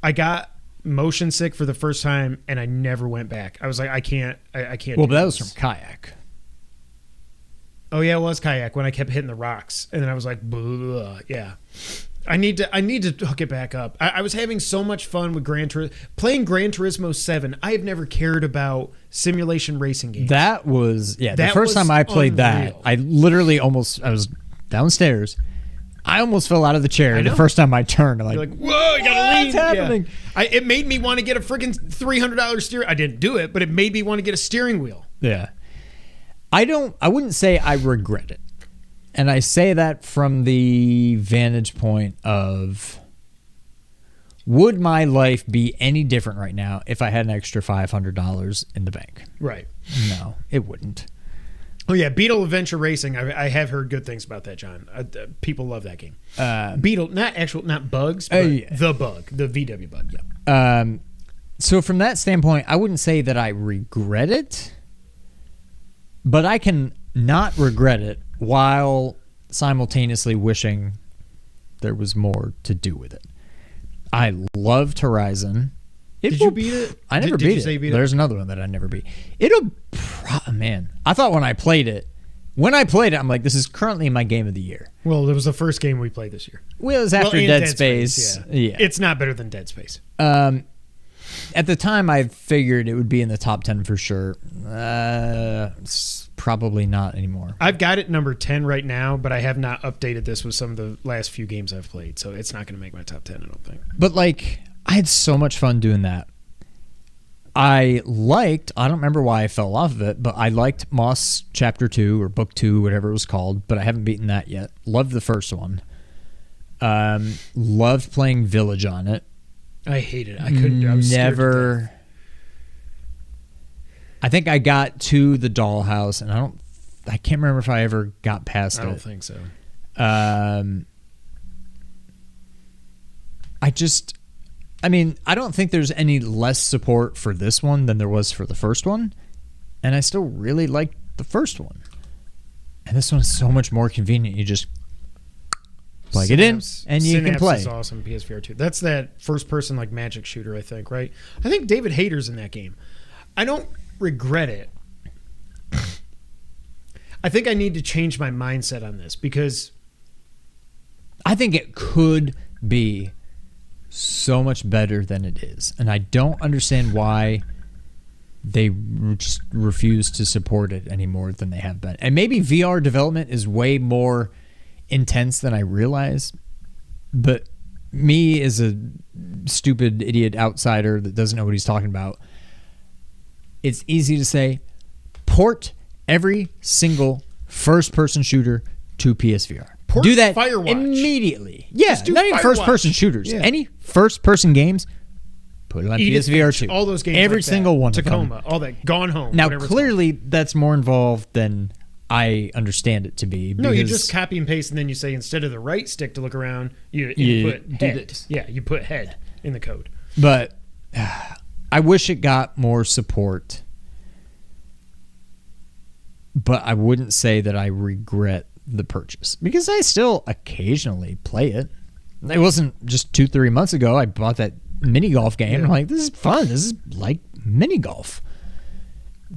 I got motion sick for the first time, and I never went back. I was like, I can't. Well, but that was from Kayak. Oh yeah, it was Kayak when I kept hitting the rocks, and then I was like, "Blah." Yeah. I need to hook it back up. I was having so much fun with playing Gran Turismo 7. I have never cared about simulation racing games. That was the first was time I played that. unreal. I literally I was downstairs. I almost fell out of the chair I know. the first time I turned. I'm like, You're like, whoa, you gotta lean. What's happening? Yeah. It made me want to get a freaking $300 steering. I didn't do it, but it made me want to get a steering wheel. Yeah. I wouldn't say I regret it. And I say that from the vantage point of, would my life be any different right now if I had an extra $500 in the bank? Right. No, it wouldn't. Oh yeah, Beetle Adventure Racing. I have heard good things about that, John. People love that game. Beetle, not Bugs, but the Bug, the VW Bug. Yeah. So from that standpoint, I wouldn't say that I regret it, but I can not regret it while simultaneously wishing there was more to do with it. I loved Horizon. Did you beat it? I never Did you beat say it. you beat it? There's another one that I never beat. Man, I thought when I played it, I'm like, this is currently my game of the year. Well, it was the first game we played this year. Well, it was after and Dead Space. Yeah. It's not better than Dead Space. At the time, I figured it would be in the top 10 for sure. It's probably not anymore. I've got it number 10 right now, but I have not updated this with some of the last few games I've played, so it's not going to make my top 10, I don't think. But like, I had so much fun doing that. I don't remember why I fell off of it, but I liked Moss Chapter 2 or Book 2, whatever it was called, but I haven't beaten that yet. Loved the first one. Loved playing Village on it. I hate it. I couldn't. I was never. I think I got to the dollhouse, and I can't remember if I ever got past it. I don't think so. I don't think there's any less support for this one than there was for the first one, and I still really like the first one. And this one's so much more convenient. You just plug it in, and you can play. Is awesome. PSVR 2. That's that first-person like magic shooter. I think, right? I think David Hayter's in that game. I don't regret it. I think I need to change my mindset on this because I think it could be so much better than it is, and I don't understand why they just refuse to support it any more than they have been. And maybe VR development is way more intense than I realize, but me as a stupid idiot outsider that doesn't know what he's talking about, it's easy to say port every single first-person shooter to PSVR. Port Do that Firewatch. Immediately. Yeah, Just do not even Firewatch. first-person shooters. Yeah. Any first-person games, put it on Edith PSVR Finch, 2. all those games, every like that. single one. Tacoma, of them. all that. Gone Home. Now, whatever it's clearly, that's more involved than I understand it to be. No, you because just copy and paste, and then you say instead of the right stick to look around, you put do head. this. Yeah, you put head in the code. But I wish it got more support. But I wouldn't say that I regret the purchase because I still occasionally play it. It wasn't just 2-3 months ago. I bought that mini golf game. I'm like, this is fun. This is like mini golf.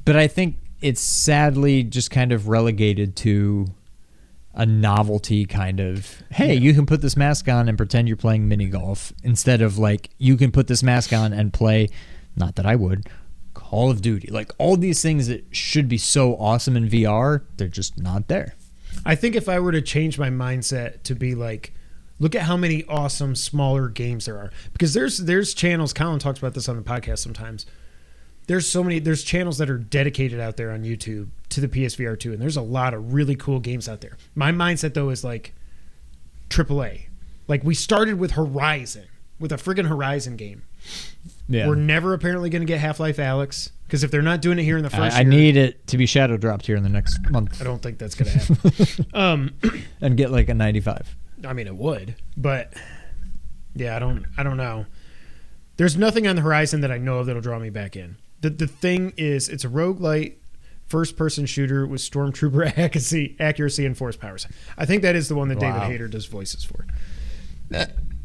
But I think it's sadly just kind of relegated to a novelty kind of, hey, you can put this mask on and pretend you're playing mini golf, instead of like, you can put this mask on and play, not that I would, Call of Duty. Like, all these things that should be so awesome in VR, they're just not there. I think if I were to change my mindset to be like, look at how many awesome smaller games there are, because there's channels, Colin talks about this on the podcast sometimes, there's channels that are dedicated out there on YouTube to the PSVR 2, and there's a lot of really cool games out there. My mindset though is like AAA. Like, we started with Horizon, with a friggin' Horizon game. Yeah. We're never apparently going to get Half-Life Alyx, because if they're not doing it here in the first year, I need it to be shadow dropped here in the next month. I don't think that's going to happen. And get like a 95. I mean, it would, but yeah, I don't know. There's nothing on the horizon that I know of that'll draw me back in. The thing is, it's a roguelite first-person shooter with stormtrooper accuracy and force powers. I think that is the one that David Hayter does voices for.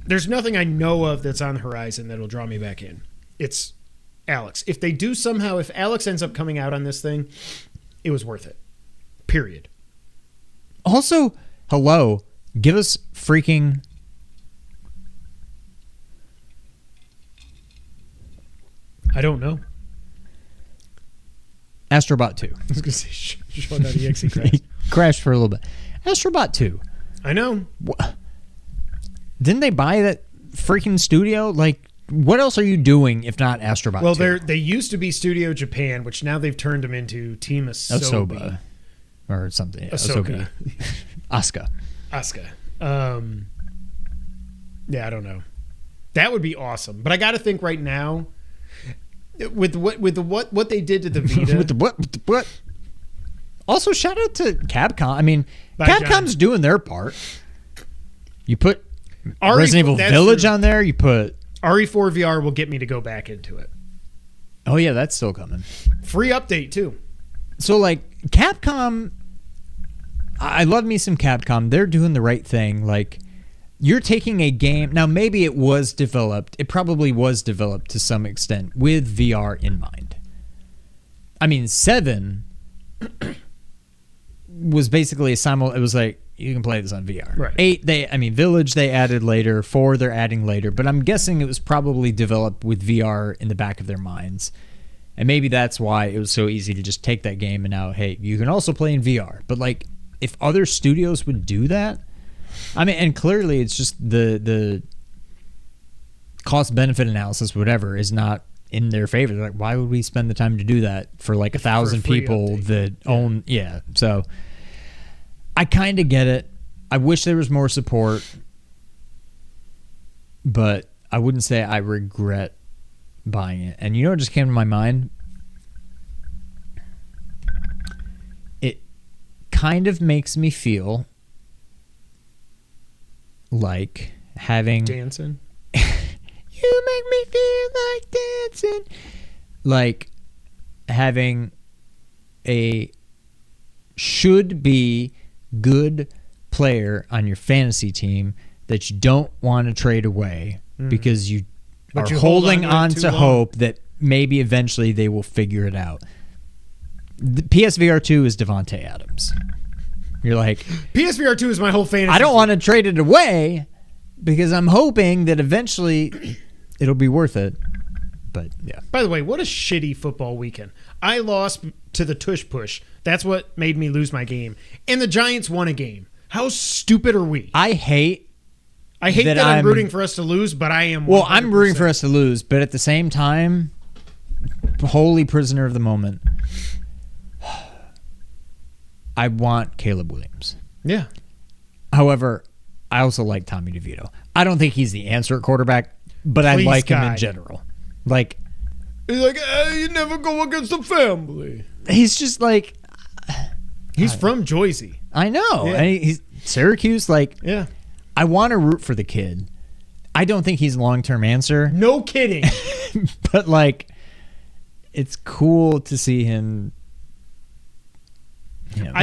There's nothing I know of that's on the horizon that'll draw me back in. It's Alyx. If they do somehow, if Alyx ends up coming out on this thing, it was worth it. Period. Also, hello, give us freaking... I don't know. Astrobot 2. I was going to say, Show.exe crashed. Crashed for a little bit. Astrobot 2. I know. Didn't they buy that freaking studio? Like, what else are you doing if not Astrobot 2? Well, they used to be Studio Japan, which now they've turned them into Team Asobi. Or something. Ahsoka. Asuka. Yeah, I don't know. That would be awesome. But I got to think right now, with what they did to the Vita. with the what? Also, shout out to Capcom. I mean, Capcom's doing their part. You put Resident Evil Village on there. You put RE4 VR will get me to go back into it. Oh yeah, that's still coming. Free update too. So like Capcom, I love me some Capcom. They're doing the right thing. Like, you're taking a game now. Maybe it was developed. It probably was developed to some extent with VR in mind. I mean, 7 was basically it was like, you can play this on VR. Right. 8, Village they added later. 4 they're adding later. But I'm guessing it was probably developed with VR in the back of their minds. And maybe that's why it was so easy to just take that game and now, hey, you can also play in VR. But like, if other studios would do that, I mean, and clearly it's just the cost benefit analysis, whatever, is not in their favor. They're like, why would we spend the time to do that for like 1,000 people that own? Yeah. So I kind of get it. I wish there was more support, but I wouldn't say I regret buying it. And you know what just came to my mind? It kind of makes me feel like having... Dancing? You make me feel like dancing. Like having a should-be good player on your fantasy team that you don't want to trade away because you are holding on to hope that maybe eventually they will figure it out. The PSVR 2 is Devontae Adams. You're like, PSVR 2 is my whole fantasy. I don't want to trade it away because I'm hoping that eventually it'll be worth it. But yeah. By the way, what a shitty football weekend. I lost to the tush push. That's what made me lose my game. And the Giants won a game. How stupid are we? I hate that I'm rooting for us to lose, but I am 100%. Well, I'm rooting for us to lose, but at the same time, holy prisoner of the moment, I want Caleb Williams. Yeah. However, I also like Tommy DeVito. I don't think he's the answer at quarterback, but I like him in general. Like, he's like, you never go against the family. He's just like... He's from Jersey. I know. Yeah. And he's Syracuse. Like, yeah. I want to root for the kid. I don't think he's a long-term answer. No kidding. But, like, it's cool to see him...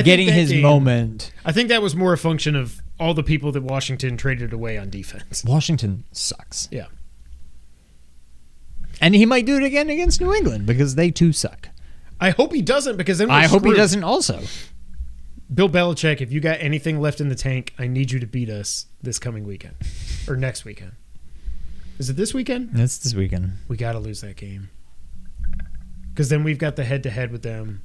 getting his moment. I think that was more a function of all the people that Washington traded away on defense. Washington sucks. Yeah. And he might do it again against New England because they too suck. I hope he doesn't because then I hope he screwed. doesn't also. Bill Belichick, if you got anything left in the tank, I need you to beat us this coming weekend or next weekend. Is it this weekend? It's this weekend. We got to lose that game because then we've got the head-to-head with them.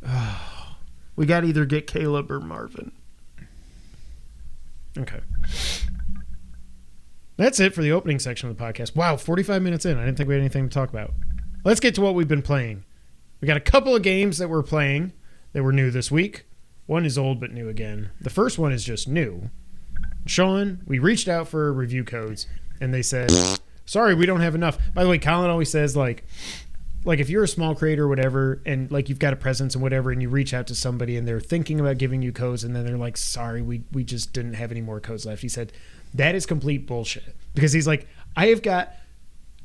Oh, we got to either get Caleb or Marvin. Okay. That's it for the opening section of the podcast. Wow, 45 minutes in. I didn't think we had anything to talk about. Let's get to what we've been playing. We got a couple of games that we're playing that were new this week. One is old but new again. The first one is just new. Sean, we reached out for review codes, and they said, sorry, we don't have enough. By the way, Colin always says, like if you're a small creator or whatever, and like you've got a presence and whatever, and you reach out to somebody and they're thinking about giving you codes, and then they're like, sorry, we just didn't have any more codes left. He said, that is complete bullshit. Because he's like, I have got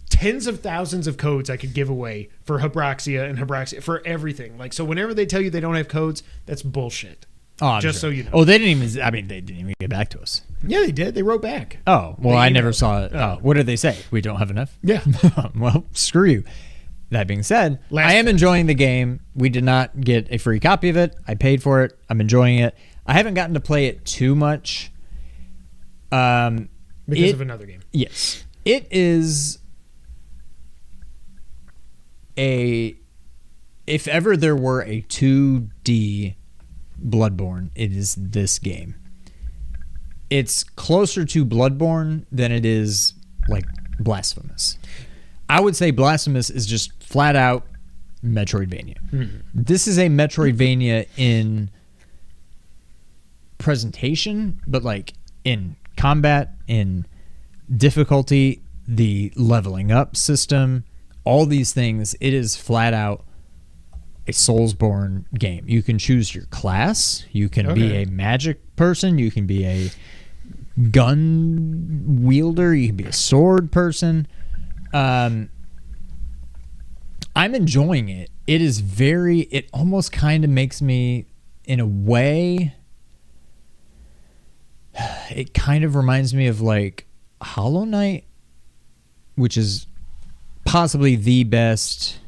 tens of thousands of codes I could give away for Hebroxia and Hebroxia for everything. Like, so whenever they tell you they don't have codes, that's bullshit. Oh, just so you know. Oh, they didn't even get back to us. Yeah, they did. They wrote back. Oh, well, I never saw it. Oh. What did they say? We don't have enough? Yeah. Well, screw you. That being said, I am enjoying the game. We did not get a free copy of it. I paid for it. I'm enjoying it. I haven't gotten to play it too much. Because of another game. Yes. It is if ever there were a 2D Bloodborne, it is this game. It's closer to Bloodborne than it is like Blasphemous. I would say Blasphemous is just flat out Metroidvania. Mm-hmm. This is a Metroidvania in presentation, but like in combat, in difficulty, the leveling up system, all these things. It is flat out a Soulsborne game. You can choose your class. You can be a magic person. You can be a gun wielder. You can be a sword person. I'm enjoying it. It is it almost kind of makes me, in a way, it kind of reminds me of like Hollow Knight, which is possibly the best.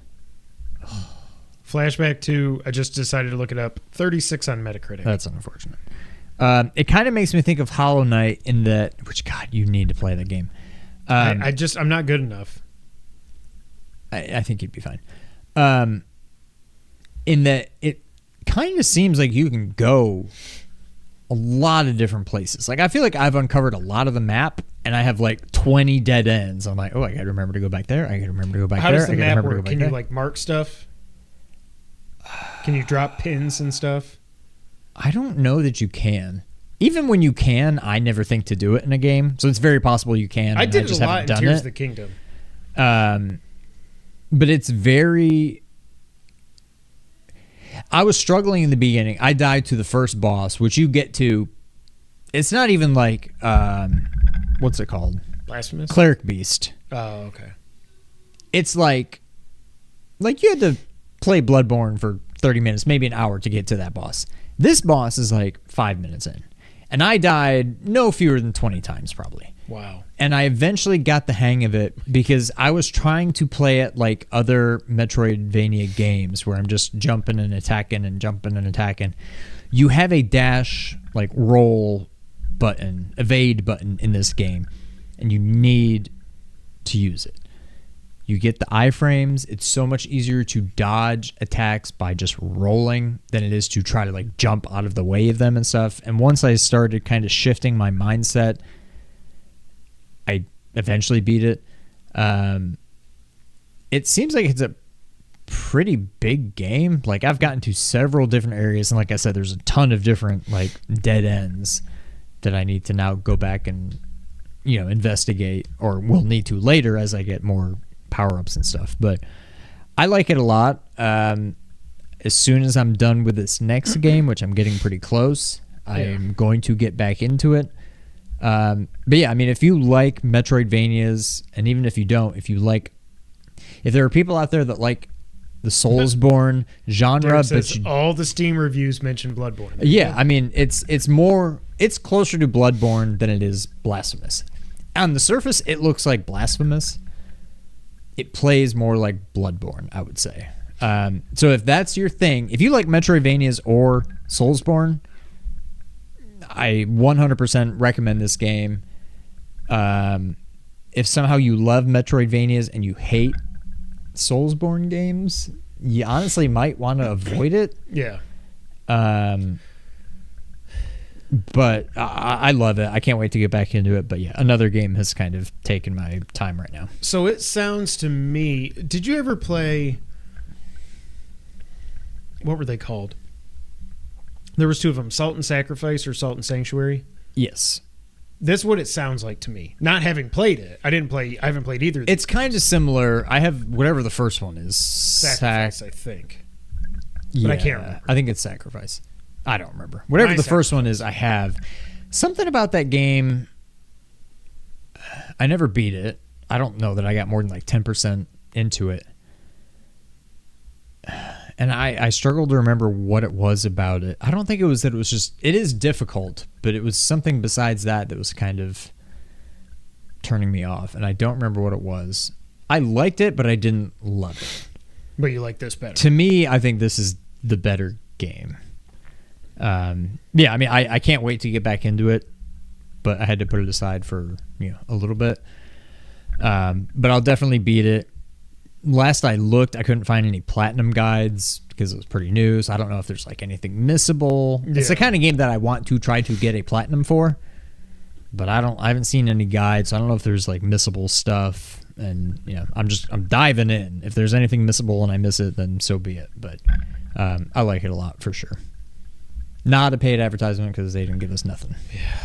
Flashback to, I just decided to look it up, 36 on Metacritic. That's unfortunate. It kind of makes me think of Hollow Knight in that, which, God, you need to play that game. I'm not good enough. I think you'd be fine. In that it kind of seems like you can go a lot of different places. Like, I feel like I've uncovered a lot of the map, and I have like 20 dead ends. I'm like, oh, I got to remember to go back there. I got to remember to go back there. How does the map work? Can you like mark stuff? Can you drop pins and stuff? I don't know that you can. Even when you can, I never think to do it in a game. So it's very possible you can. I did it a lot in Tears of the Kingdom. But it's very... I was struggling in the beginning. I died to the first boss, which you get to... It's not even like... what's it called? Blasphemous? Cleric Beast. Oh, okay. It's like you had to play Bloodborne for 30 minutes, maybe an hour to get to that boss. This boss is like 5 minutes in. And I died no fewer than 20 times probably. Wow. And I eventually got the hang of it because I was trying to play it like other Metroidvania games where I'm just jumping and attacking and jumping and attacking. You have a dash, like roll button, evade button in this game, and you need to use it. You get the iframes. It's so much easier to dodge attacks by just rolling than it is to try to like jump out of the way of them and stuff. And once I started kind of shifting my mindset, I eventually beat it. It seems like it's a pretty big game. Like, I've gotten to several different areas, and like I said, there's a ton of different like dead ends that I need to now go back and, you know, investigate, or will need to later as I get more power-ups and stuff. But I like it a lot. As soon as I'm done with this next game, which I'm getting pretty close, I'm going to get back into it. But yeah, I mean, if you like Metroidvanias, and even if you don't, if there are people out there that like the Soulsborne genre. Derek But says all the Steam reviews mention Bloodborne. yeah, I mean, it's closer to Bloodborne than it is Blasphemous. On the surface, it looks like Blasphemous. It plays more like Bloodborne, I would say. So if that's your thing, if you like Metroidvanias or Soulsborne, I 100% recommend this game. If somehow you love Metroidvanias and you hate Soulsborne games, you honestly might want to avoid it. Yeah. But I love it. I can't wait to get back into it. But yeah, another game has kind of taken my time right now. So it sounds to me, did you ever play, what were they called? There was two of them, Salt and Sacrifice or Salt and Sanctuary. Yes. That's what it sounds like to me. Not having played it. I haven't played either. It's kind of similar. I have whatever the first one is. Sacrifice, I think. Yeah, but I can't remember. I think it's Sacrifice. I don't remember. Whatever the first one is, I have. Something about that game, I never beat it. I don't know that I got more than like 10% into it. And I struggled to remember what it was about it. I don't think it was that it was just... It is difficult, but it was something besides that was kind of turning me off. And I don't remember what it was. I liked it, but I didn't love it. But you like this better. To me, I think this is the better game. Yeah, I mean, I can't wait to get back into it, but I had to put it aside for a little bit. But I'll definitely beat it. Last I looked, I couldn't find any platinum guides because it was pretty new, so I don't know if there's like anything missable. Yeah. It's the kind of game that I want to try to get a platinum for, but I haven't seen any guides, so I don't know if there's like missable stuff. And I'm diving in. If there's anything missable and I miss it, then so be it. But I like it a lot for sure. Not a paid advertisement because they didn't give us nothing. Yeah.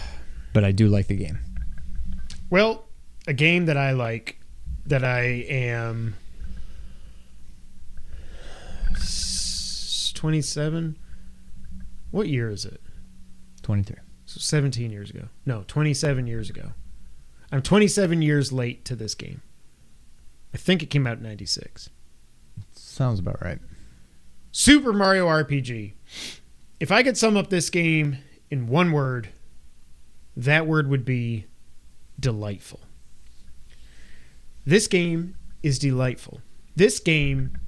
But I do like the game. Well, a game that I like, that I am 27. What year is it? 23. So 17 years ago. No, 27 years ago. I'm 27 years late to this game. I think it came out in 96. Sounds about right. Super Mario RPG. If I could sum up this game in one word, that word would be delightful. This game is delightful. This game...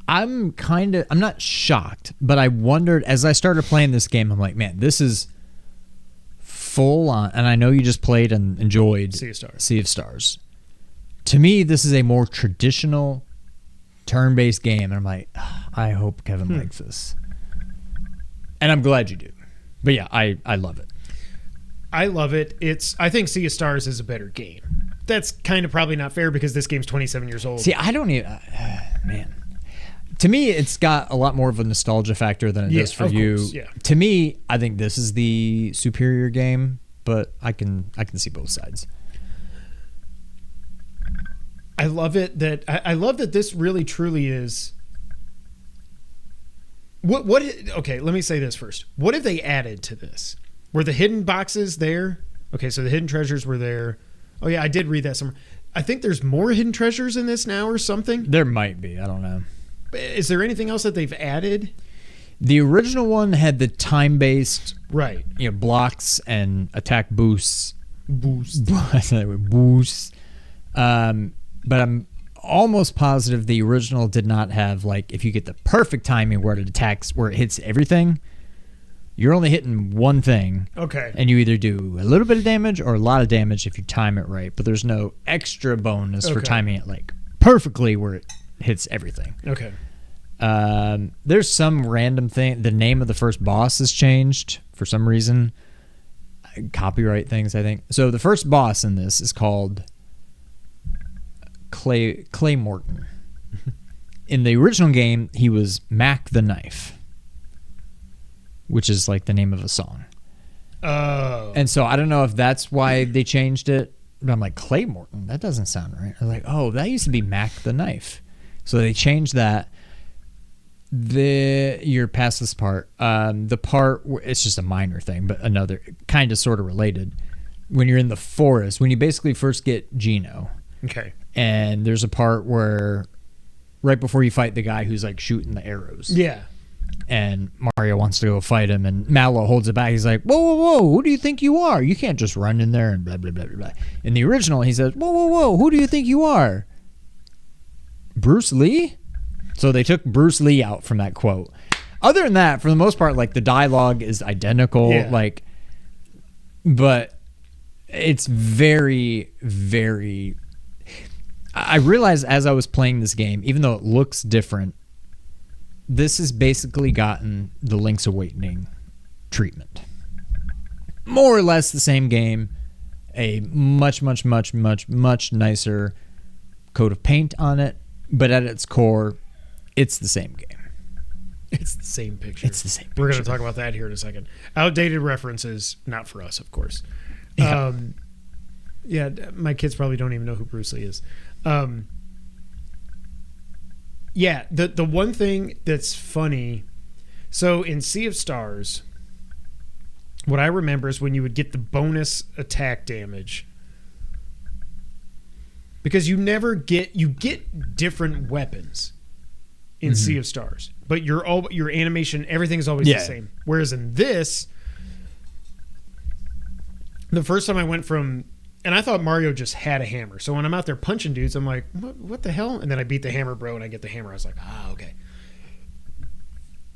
I'm not shocked, but I wondered as I started playing this game, I'm like, man, this is full on. And I know you just played and enjoyed Sea of Stars. To me, this is a more traditional turn-based game. And I'm like, I hope Kevin likes this. And I'm glad you do. But yeah, I love it. I love it. I think Sea of Stars is a better game. That's kind of probably not fair because this game's 27 years old. See, I don't even... man. To me, it's got a lot more of a nostalgia factor than it does for you. Course, yeah. To me, I think this is the superior game, but I can see both sides. I love it that I love that this really truly is... What? Okay, let me say this first. What have they added to this? Were the hidden boxes there? Okay, so the hidden treasures were there. Oh yeah, I did read that somewhere. I think there's more hidden treasures in this now or something. There might be. I don't know. Is there anything else that they've added? The original one had the time-based, right? Blocks and attack boosts. Boosts. But I'm almost positive the original did not have, like, if you get the perfect timing where it attacks, where it hits everything, you're only hitting one thing. Okay. And you either do a little bit of damage or a lot of damage if you time it right. But there's no extra bonus for timing it, like, perfectly where it hits everything. Okay. There's some random thing. The name of the first boss has changed for some reason. Copyright things, I think. So the first boss in this is called Clay Morton. In the original game, he was Mac the Knife, which is like the name of a song. Oh. And so I don't know if that's why they changed it. But I'm like, Clay Morton? That doesn't sound right. I was like, oh, that used to be Mac the Knife. So they changed that. You're past this part. The part where it's just a minor thing, but another kind of sort of related. When you're in the forest, when you basically first get Gino. Okay. And there's a part where right before you fight the guy who's like shooting the arrows. Yeah. And Mario wants to go fight him, and Mallow holds it back. He's like, whoa, whoa, whoa, who do you think you are? You can't just run in there and blah, blah, blah, blah, blah. In the original, he says, whoa, whoa, whoa, who do you think you are? Bruce Lee? So they took Bruce Lee out from that quote. Other than that, for the most part, like the dialogue is identical, like, but it's very, very. I realized as I was playing this game, even though it looks different, this has basically gotten the Link's Awakening treatment. More or less the same game, a much, much, much, much, much nicer coat of paint on it, but at its core, it's the same game. It's the same picture. It's the same picture. We're going to talk about that here in a second. Outdated references, not for us, of course. Yeah. My kids probably don't even know who Bruce Lee is. The one thing that's funny, so in Sea of Stars, what I remember is when you would get the bonus attack damage, because you get different weapons in Sea of Stars, but your animation, everything is always the same. Whereas in this, the first time I went from, and I thought Mario just had a hammer. So when I'm out there punching dudes, I'm like, what the hell? And then I beat the hammer bro and I get the hammer. I was like, okay.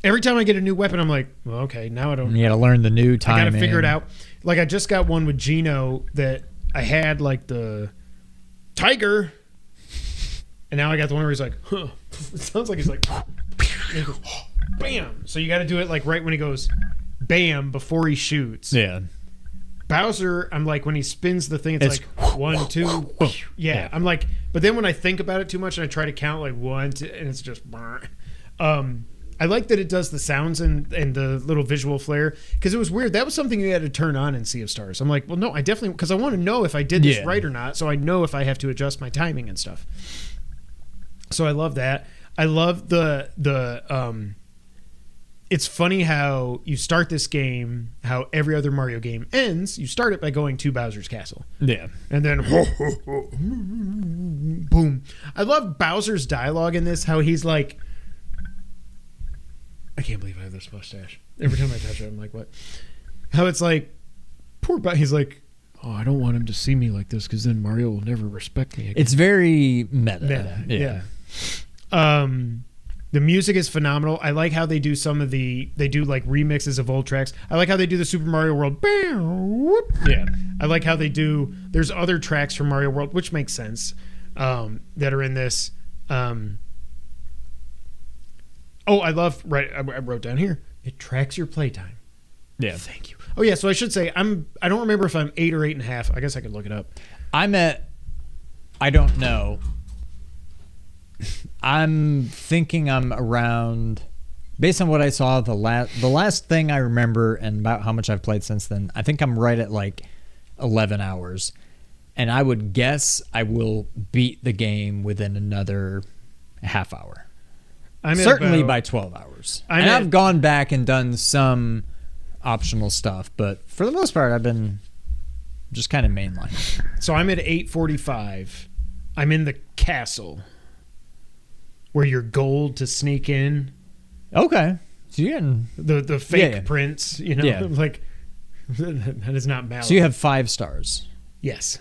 Every time I get a new weapon, I'm like, well, okay, now I don't. You got to learn the new timing. I got to figure it out. Like I just got one with Gino that I had like the tiger, and now I got the one where he's like, huh. It sounds like he's like, he goes, bam. So you got to do it like right when he goes, bam, before he shoots. Yeah. Bowser, I'm like, when he spins the thing, it's like 1, 2. Yeah. I'm like, but then when I think about it too much and I try to count like 1, 2, and it's just, I like that it does the sounds and the little visual flair, because it was weird. That was something you had to turn on in Sea of Stars. I'm like, well, no, I definitely, because I want to know if I did this right or not, so I know if I have to adjust my timing and stuff. So I love that. I love the it's funny how you start this game, how every other Mario game ends. You start it by going to Bowser's Castle. Yeah. And then, boom. I love Bowser's dialogue in this, how he's like, I can't believe I have this mustache. Every time I touch it, I'm like, what? How it's like, poor Bowser. He's like, oh, I don't want him to see me like this because then Mario will never respect me again. It's very meta. Yeah. The music is phenomenal. I like how they do they do like remixes of old tracks. I like how they do the Super Mario World. Yeah. I like how there's other tracks from Mario World, which makes sense, that are in this. I wrote down here, it tracks your playtime. Yeah. Thank you. Oh yeah, so I should say I don't remember if I'm 8 or 8.5. I guess I could look it up. I don't know. I'm thinking I'm around, based on what I saw, the last thing I remember and about how much I've played since then, I think I'm right at like 11 hours. And I would guess I will beat the game within another half hour. Certainly by 12 hours. I've gone back and done some optional stuff, but for the most part, I've been just kind of mainline. So I'm at 8:45. I'm in the castle where you're gold to sneak in. Okay. So you're getting the fake prince, like that is not Mallow. So you have 5 stars. Yes.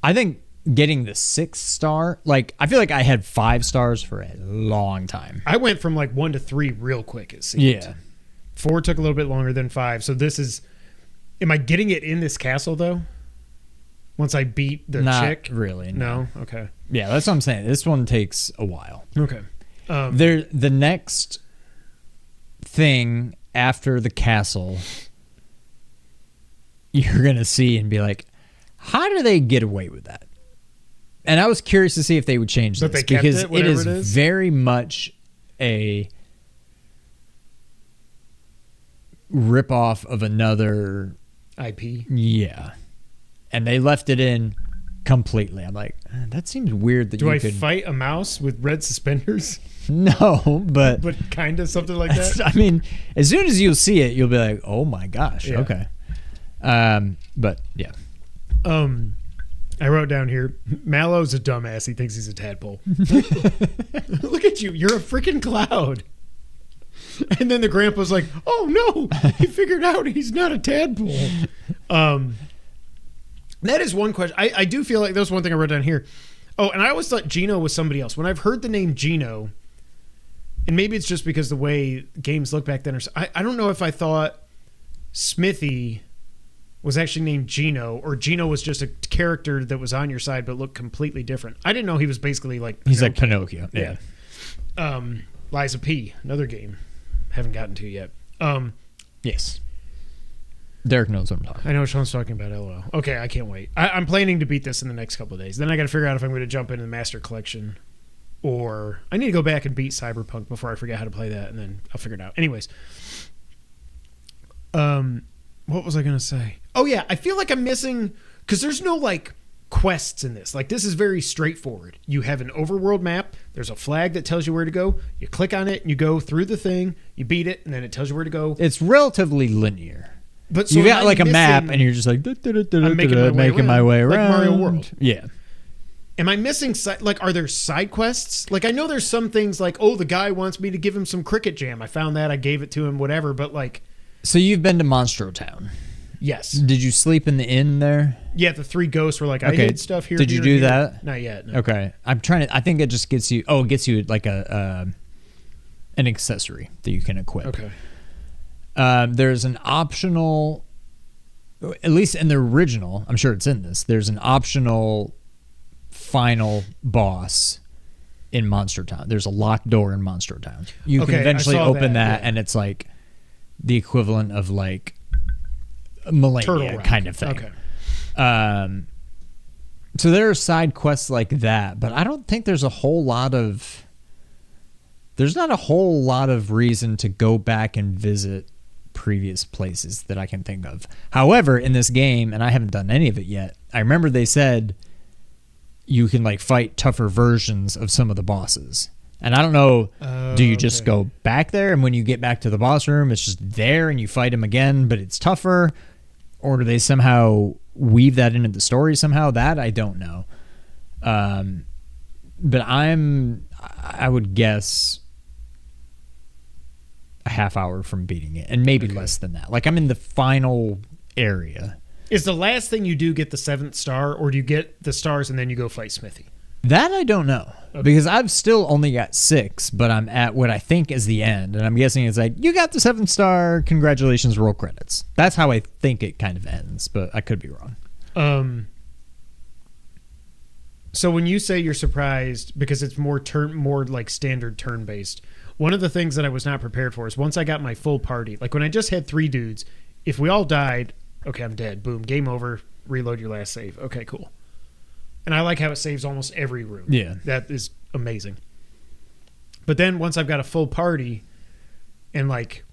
I think getting the 6th star, like I feel like I had 5 stars for a long time. I went from like 1 to 3 real quick, it seemed. Yeah. 4 took a little bit longer than 5. So this is, am I getting it in this castle though? Once I beat the chick? Not really. No? Okay. Yeah, that's what I'm saying. This one takes a while. Okay. The next thing after the castle, you're going to see and be like, how do they get away with that? And I was curious to see if they would change this, because it is very much a rip-off of another IP. Yeah. And they left it in completely. I'm like, that seems weird that Do I fight a mouse with red suspenders? No, but kind of something like that. I mean, as soon as you'll see it, you'll be like, oh my gosh, okay. But yeah. I wrote down here, Mallow's a dumbass. He thinks he's a tadpole. Look at you. You're a freaking cloud. And then the grandpa's like, oh, no. He figured out he's not a tadpole. That is one question. I do feel like that was one thing I wrote down here. Oh, and I always thought Gino was somebody else. When I've heard the name Gino, and maybe it's just because the way games look back then, I don't know if I thought Smithy was actually named Gino, or Gino was just a character that was on your side but looked completely different. I didn't know he was basically like Pinocchio. He's like Pinocchio. Yeah. Liza P, another game. Haven't gotten to yet. Yes. Derek knows what I'm talking about. I know what Sean's talking about, LOL. Okay, I can't wait. I'm planning to beat this in the next couple of days. Then I got to figure out if I'm going to jump into the Master Collection, or I need to go back and beat Cyberpunk before I forget how to play that, and then I'll figure it out. Anyways. What was I going to say? Oh, yeah. I feel like I'm missing... Because there's no, like, quests in this. Like, this is very straightforward. You have an overworld map. There's a flag that tells you where to go. You click on it, and you go through the thing. You beat it, and then it tells you where to go. It's relatively linear. But so you got, like, a map, and you're just like... I'm making my way around. Like Mario World. Yeah. Am I missing... Like, are there side quests? Like, I know there's some things like, oh, the guy wants me to give him some cricket jam. I found that. I gave it to him, whatever. But, like... So you've been to Monstro Town? Yes. Did you sleep in the inn there? Yeah, the three ghosts were like, I hid stuff here. Did you do that? Not yet. No. Okay. I'm trying to... I think it just gets you... Oh, it gets you like an accessory that you can equip. Okay. There's an optional... At least in the original, I'm sure it's in this, there's an optional final boss in Monster Town. There's a locked door in Monster Town. You can eventually open that, and it's like the equivalent of like Millennia kind of thing. Okay. So there are side quests like that, but I don't think there's a whole lot of... There's not a whole lot of reason to go back and visit previous places that I can think of. However, in this game, and I haven't done any of it yet, I remember they said you can like fight tougher versions of some of the bosses. And I don't know, do you just go back there and when you get back to the boss room, it's just there and you fight him again, but it's tougher? Or do they somehow weave that into the story somehow? That I don't know. But I would guess a half hour from beating it, and maybe less than that. Like I'm in the final area. Is the last thing you do get the 7th star, or do you get the stars and then you go fight Smithy? That I don't know, because I've still only got 6, but I'm at what I think is the end, and I'm guessing it's like, you got the 7th star, congratulations, roll credits. That's how I think it kind of ends, but I could be wrong. So when you say you're surprised because it's more like standard turn-based, one of the things that I was not prepared for is once I got my full party, like when I just had 3 dudes, if we all died, okay, I'm dead. Boom, game over, reload your last save. Okay, cool. And I like how it saves almost every room. Yeah. That is amazing. But then once I've got a full party and like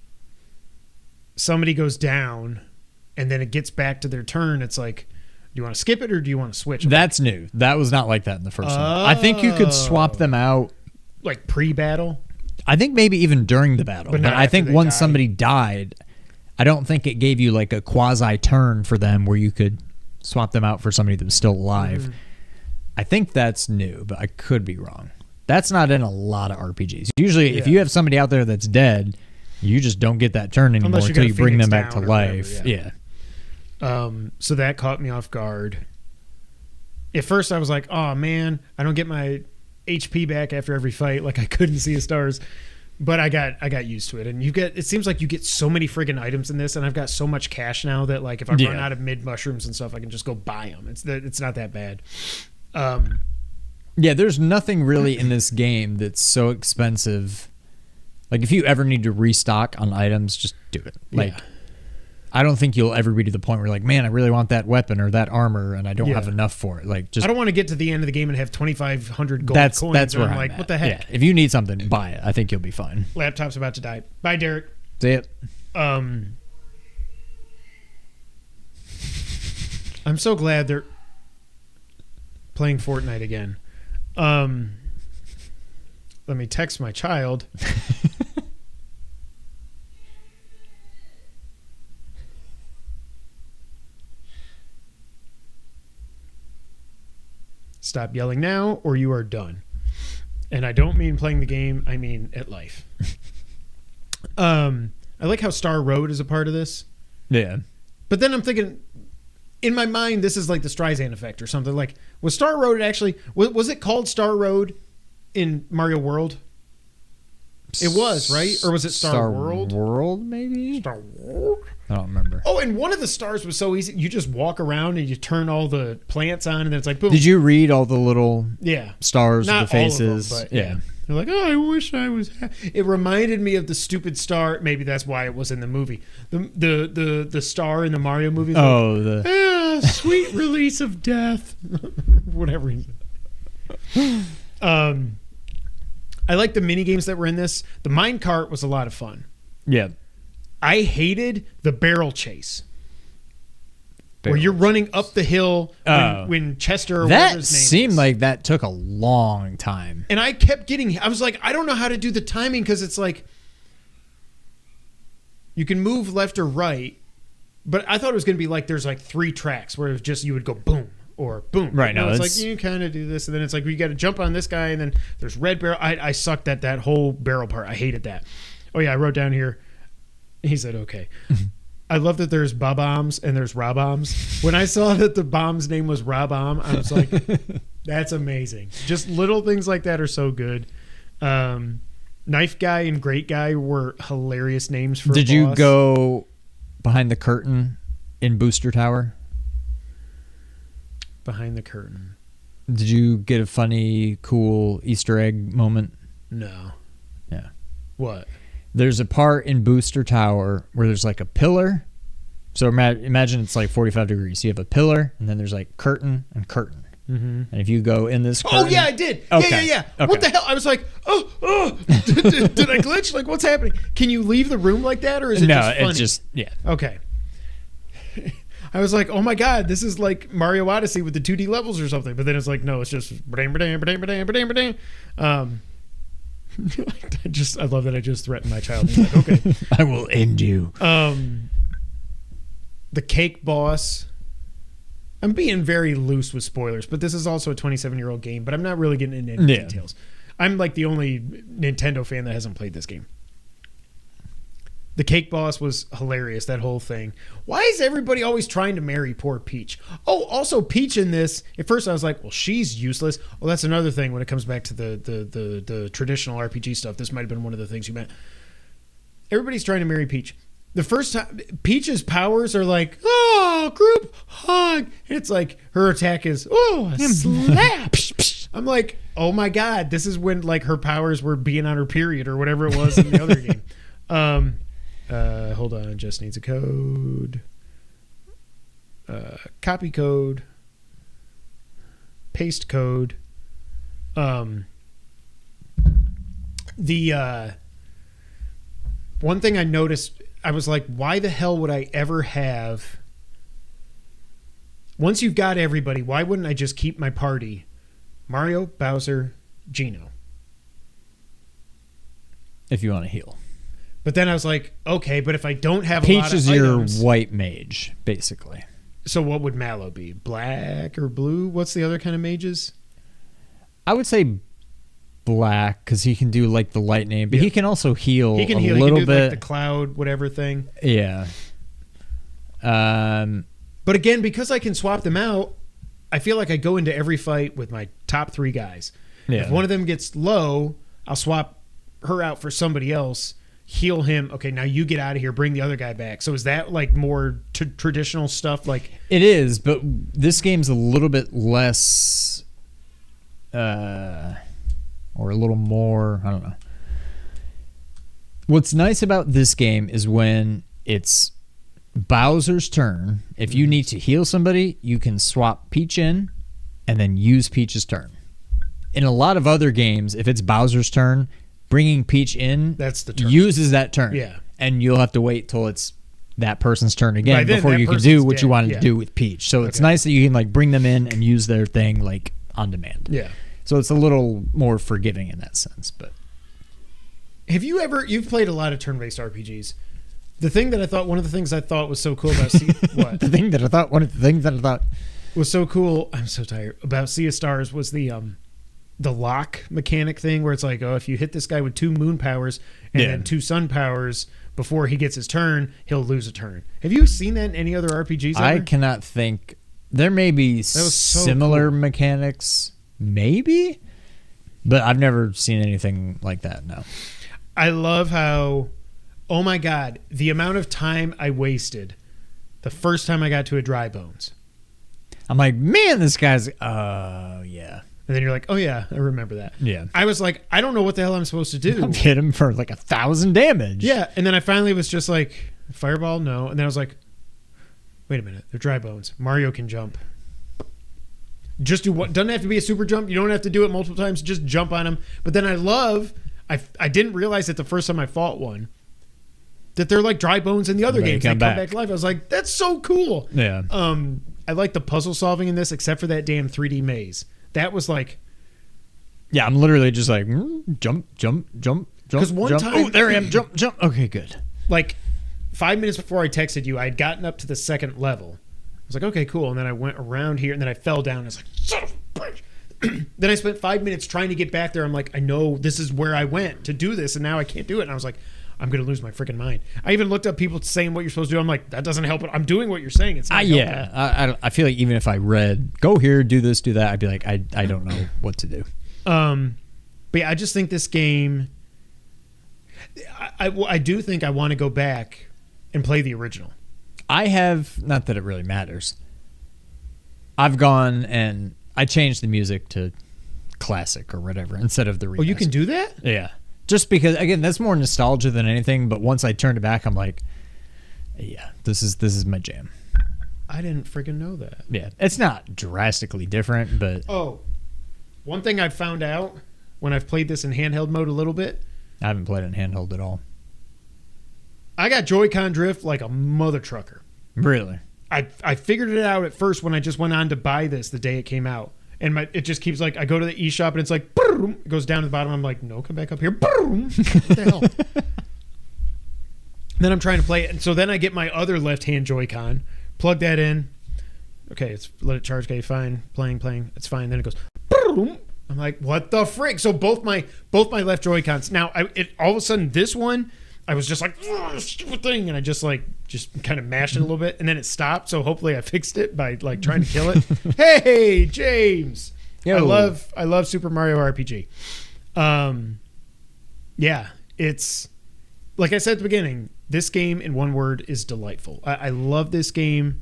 somebody goes down and then it gets back to their turn, it's like, do you want to skip it or do you want to switch? That's new. That was not like that in the first one. I think you could swap them out. Like pre-battle? I think maybe even during the battle. But I think once somebody died, I don't think it gave you like a quasi-turn for them where you could swap them out for somebody that was still alive. Mm-hmm. I think that's new, but I could be wrong. That's not in a lot of RPGs. Usually, if you have somebody out there that's dead, you just don't get that turn anymore until you bring them back to life. Whatever, so that caught me off guard. At first, I was like, oh, man, I don't get my HP back after every fight. Like, I couldn't see the stars. But I got used to it. And it seems like you get so many friggin' items in this, and I've got so much cash now that, like, if I run out of mid-mushrooms and stuff, I can just go buy them. It's not that bad. There's nothing really in this game that's so expensive. Like, if you ever need to restock on items, just do it. Like, I don't think you'll ever be to the point where, like, man, I really want that weapon or that armor, and I don't have enough for it. Like, just I don't want to get to the end of the game and have 2,500 gold coins. That's where I'm I'm like, at. what the heck? Yeah. If you need something, buy it. I think you'll be fine. Laptop's about to die. Bye, Derek. See it. I'm so glad they're playing Fortnite again. Let me text my child. Stop yelling now or you are done. And I don't mean playing the game, I mean at life. I like how Star Road is a part of this. Yeah. But then I'm thinking, in my mind, this is like the Streisand effect or something. Like, was Star Road actually... Was it called Star Road in Mario World? It was, right? Or was it Star World? World, maybe? Star World? I don't remember. Oh, and one of the stars was so easy. You just walk around and you turn all the plants on and then it's like, boom. Did you read all the little stars Not with the faces? All of them, but they're like, oh, I wish I was... It reminded me of the stupid star. Maybe that's why it was in the movie. The star in the Mario movie. Oh, sweet release of death. Whatever. I like the mini games that were in this. The minecart was a lot of fun. Yeah. I hated the barrel chase. Where you're running up the hill when Chester or whatever his name seemed is. like that took a long time. And I kept I was like, I don't know how to do the timing because it's like you can move left or right, but I thought it was going to be like there's like 3 tracks where it was just you would go boom or boom. Right now it's like you kind of do this and then it's like you got to jump on this guy and then there's red barrel. I sucked at that whole barrel part. I hated that. Oh yeah, I wrote down here. He said okay. I love that there's Bob-ombs and there's Rob-ombs. When I saw that the bomb's name was Rob-omb, I was like, that's amazing. Just little things like that are so good. Knife Guy and Great Guy were hilarious names for Did a you boss. go behind the curtain in Booster Tower? Behind the curtain. Did you get a funny, cool Easter egg moment? No. Yeah. What? There's a part in Booster Tower where there's like a pillar. So imagine it's like 45 degrees. You have a pillar, and then there's like curtain and curtain. Mm-hmm. And if you go in this curtain... Oh, yeah, I did. Okay. Yeah. Okay. What the hell? I was like, did I glitch? Like, what's happening? Can you leave the room like that, or is it just funny? No, it's just, yeah. Okay. I was like, oh my God, this is like Mario Odyssey with the 2D levels or something. But then it's like, no, it's just... I love that I just threatened my child. He's like, okay. I will end you. The cake boss. I'm being very loose with spoilers, but this is also a 27-year-old game, but I'm not really getting into any details. I'm like the only Nintendo fan that hasn't played this game. The cake boss was hilarious, that whole thing. Why is everybody always trying to marry poor Peach? Oh, also Peach in this, at first I was like, well, she's useless. Well, that's another thing when it comes back to the traditional RPG stuff. This might have been one of the things you meant. Everybody's trying to marry Peach. The first time, Peach's powers are like, oh, group hug. And it's like, her attack is, oh, a slap. I'm like, oh my God, this is when like her powers were being on her period or whatever it was in the other game. Hold on, just needs a code. Copy code. Paste code. The one thing I noticed, I was like, why the hell would I ever have... Once you've got everybody, why wouldn't I just keep my party? Mario, Bowser, Gino. If you want to heal. But then I was like, okay, but if I don't have a Peach lot of is items, your white mage, basically. So what would Mallow be? Black or blue? What's the other kind of mages? I would say black because he can do like the lightning, but he can also heal. He can a heal. little he can do bit. Like the cloud, whatever thing. Yeah. But again, because I can swap them out, I feel like I go into every fight with my top 3 guys. Yeah. If one of them gets low, I'll swap her out for somebody else. Heal him. Okay, now you get out of here. Bring the other guy back. So is that like more traditional stuff? Like it is, but this game's a little bit less, or a little more. I don't know. What's nice about this game is when it's Bowser's turn. If you need to heal somebody, you can swap Peach in, and then use Peach's turn. In a lot of other games, if it's Bowser's turn, bringing Peach in that's the turn. Uses that turn. Yeah. And you'll have to wait till it's that person's turn again Right, then before that you can person's do what dead. you wanted Yeah. to do with Peach. So it's nice that you can like bring them in and use their thing like on demand. Yeah. So it's a little more forgiving in that sense. But you've played a lot of turn-based RPGs. One of the things I thought was so cool about what? one of the things that I thought was so cool. I'm so tired about Sea of Stars was the lock mechanic thing where it's like, oh, if you hit this guy with 2 moon powers and then 2 sun powers before he gets his turn, he'll lose a turn. Have you seen that in any other RPGs ever? I cannot think. There may be similar mechanics, maybe, but I've never seen anything like that, no. I love how, oh my God, the amount of time I wasted the first time I got to a dry bones. I'm like, man, this guy's, yeah. And then you're like, oh yeah, I remember that. Yeah. I was like, I don't know what the hell I'm supposed to do. I've hit him for like 1,000 damage. Yeah. And then I finally was just like, fireball, no. And then I was like, wait a minute, they're dry bones. Mario can jump. Just do what? Doesn't have to be a super jump. You don't have to do it multiple times. Just jump on them. But then I didn't realize it the first time I fought one, that they're like dry bones in the other games. They come back to life. I was like, that's so cool. Yeah. I like the puzzle solving in this, except for that damn 3D maze. That was like, yeah, I'm literally just like jump. Because one jump. time, oh, there I am. Jump. Okay, good. Like 5 minutes before I texted you, I had gotten up to the second level. I was like, okay, cool. And then I went around here, and then I fell down. I was like, son of a bitch. Then I spent 5 minutes trying to get back there. I'm like, I know this is where I went to do this, and now I can't do it. And I was like, I'm going to lose my freaking mind. I even looked up people saying what you're supposed to do. I'm like, that doesn't help it. I'm doing what you're saying. It's not yeah. I feel like even if I read, go here, do this, do that, I'd be like, I don't know what to do. But yeah, I just think this game, I do think I want to go back and play the original. I have, not that it really matters. I've gone and I changed the music to classic or whatever instead of the remaster. Oh, you can do that? Yeah. Just because, again, that's more nostalgia than anything. But once I turned it back, I'm like, yeah, this is my jam. I didn't freaking know that. Yeah. It's not drastically different, but... Oh, one thing I've found out when I've played this in handheld mode a little bit. I haven't played it in handheld at all. I got Joy-Con drift like a mother trucker. Really? I figured it out at first when I just went on to buy this the day it came out. And it just keeps like, I go to the eShop and it's like, boom, it goes down to the bottom. I'm like, no, come back up here. Boom. What the hell? Then I'm trying to play it. And so then I get my other left-hand Joy-Con, plug that in. Okay, let it charge. Okay, fine. Playing. It's fine. Then it goes, boom. I'm like, what the frick? So both my left Joy-Cons. Now, all of a sudden, this one, I was just like, stupid thing. And I just kind of mashed it a little bit. And then it stopped. So hopefully I fixed it by like trying to kill it. Hey, James. Yo. I love Super Mario RPG. Yeah, it's like I said at the beginning, this game in one word is delightful. I love this game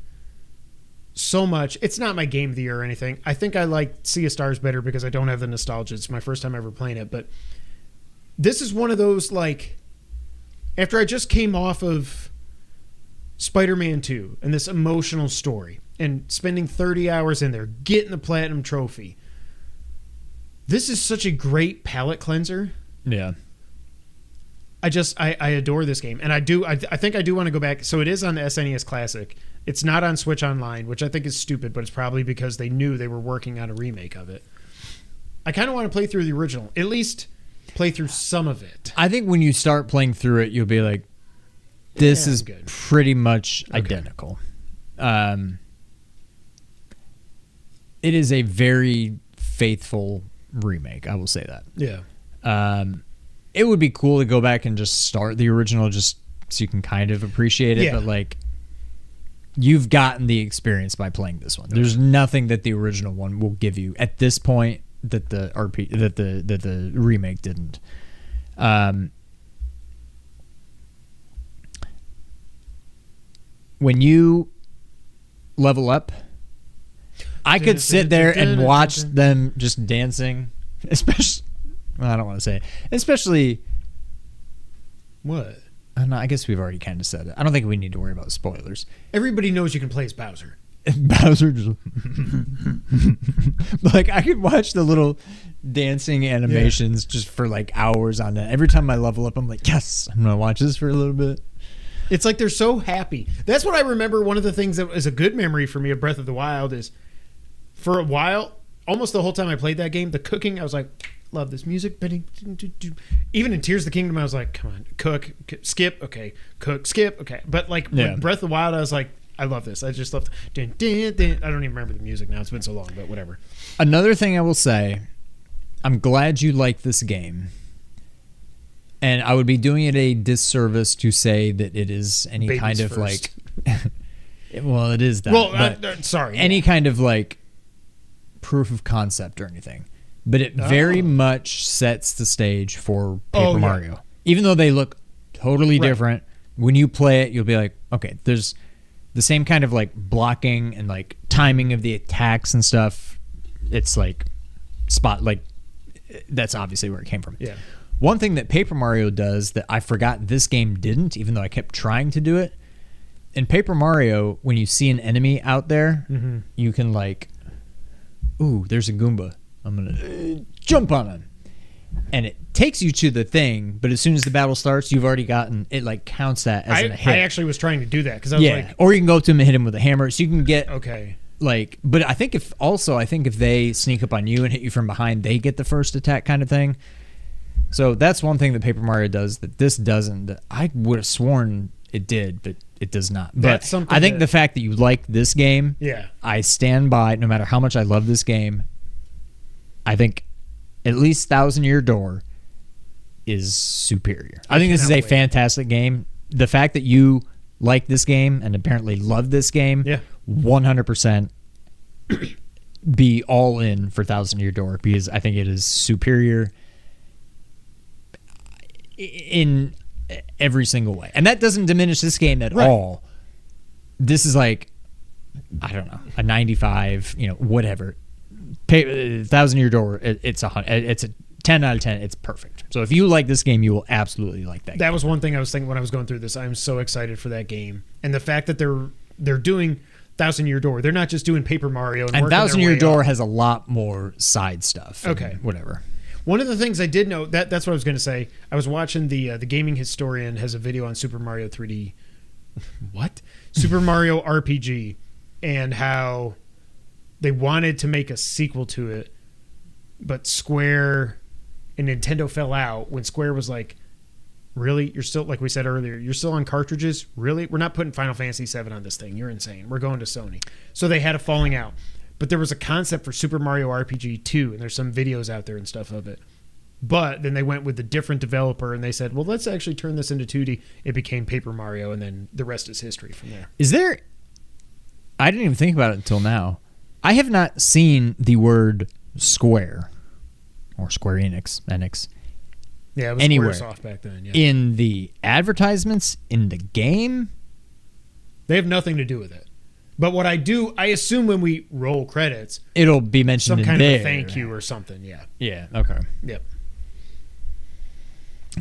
so much. It's not my game of the year or anything. I think I like Sea of Stars better because I don't have the nostalgia. It's my first time ever playing it. But this is one of those, like, after I just came off of Spider-Man 2 and this emotional story and spending 30 hours in there, getting the platinum trophy, this is such a great palate cleanser. Yeah. I adore this game. And I think I do want to go back. So it is on the SNES Classic. It's not on Switch Online, which I think is stupid, but it's probably because they knew they were working on a remake of it. I kind of want to play through the original. At least play through some of it. I think when you start playing through it, you'll be like, this is good. Pretty much identical. It is a very faithful remake. I will say that. Yeah. It would be cool to go back and just start the original just so you can kind of appreciate it. Yeah. But like, you've gotten the experience by playing this one. There's nothing that the original one will give you at this point that the the remake didn't. When you level up, I could sit there and watch them just dancing, especially. Well, I don't want to say it. Especially. What? I guess we've already kind of said it. I don't think we need to worry about spoilers. Everybody knows you can play as Bowser. Bowser just. Like, I could watch the little dancing animations just for like hours on that. Every time I level up, I'm like, yes, I'm going to watch this for a little bit. It's like they're so happy. That's what I remember. One of the things that is a good memory for me of Breath of the Wild is for a while, almost the whole time I played that game, the cooking, I was like, love this music. Even in Tears of the Kingdom, I was like, come on, cook, skip, okay, cook, skip, okay. But like with Breath of the Wild, I was like, I love this. I just love dun, dun, dun. I don't even remember the music now. It's been so long, but whatever. Another thing I will say, I'm glad you like this game. And I would be doing it a disservice to say that it is any Babies kind of first. well, it is that. Well, sorry. Any kind of proof of concept or anything. But it very much sets the stage for Paper Mario. Even though they look totally different, when you play it, you'll be like, okay, there's the same kind of blocking and timing of the attacks and stuff. It's that's obviously where it came from. Yeah. One thing that Paper Mario does that I forgot this game didn't, even though I kept trying to do it, in Paper Mario, when you see an enemy out there, you can ooh, there's a Goomba. I'm going to jump on him. And it takes you to the thing, but as soon as the battle starts, you've already gotten, it counts that as a hit. I actually was trying to do that because I was or you can go up to him and hit him with a hammer, so you can get... Okay. But I think if they sneak up on you and hit you from behind, they get the first attack kind of thing. So that's one thing that Paper Mario does that this doesn't. That I would have sworn it did, but it does not. But I think the fact that you like this game, I stand by. No matter how much I love this game, I think at least Thousand Year Door is superior. I think this is a fantastic game. The fact that you like this game and apparently love this game, 100% be all in for Thousand Year Door because I think it is superior in every single way. And that doesn't diminish this game at all. This is I don't know, a 95, whatever. Thousand Year Door, it's a 10 out of 10. It's perfect. So if you like this game, you will absolutely like that game. That was one thing I was thinking when I was going through this. I'm so excited for that game. And the fact that they're doing Thousand Year Door. They're not just doing Paper Mario. And Thousand Year Door has a lot more side stuff. Okay. Whatever. One of the things I did know, that's what I was going to say. I was watching the Gaming Historian has a video on Super Mario 3D. What? Super Mario RPG and how they wanted to make a sequel to it, but Square and Nintendo fell out when Square was like, really? You're still, like we said earlier, you're still on cartridges? Really? We're not putting Final Fantasy VII on this thing. You're insane. We're going to Sony. So they had a falling out. But there was a concept for Super Mario RPG 2, and there's some videos out there and stuff of it. But then they went with a different developer, and they said, well, let's actually turn this into 2D. It became Paper Mario, and then the rest is history from there. Is there... I didn't even think about it until now. I have not seen the word Square, or Square Enix, yeah, it was anywhere Squaresoft back then. Yeah. In the advertisements, in the game. They have nothing to do with it. But what I assume when we roll credits, it'll be mentioned some kind of a thank you or something. Yeah. Yeah. Okay. Yep.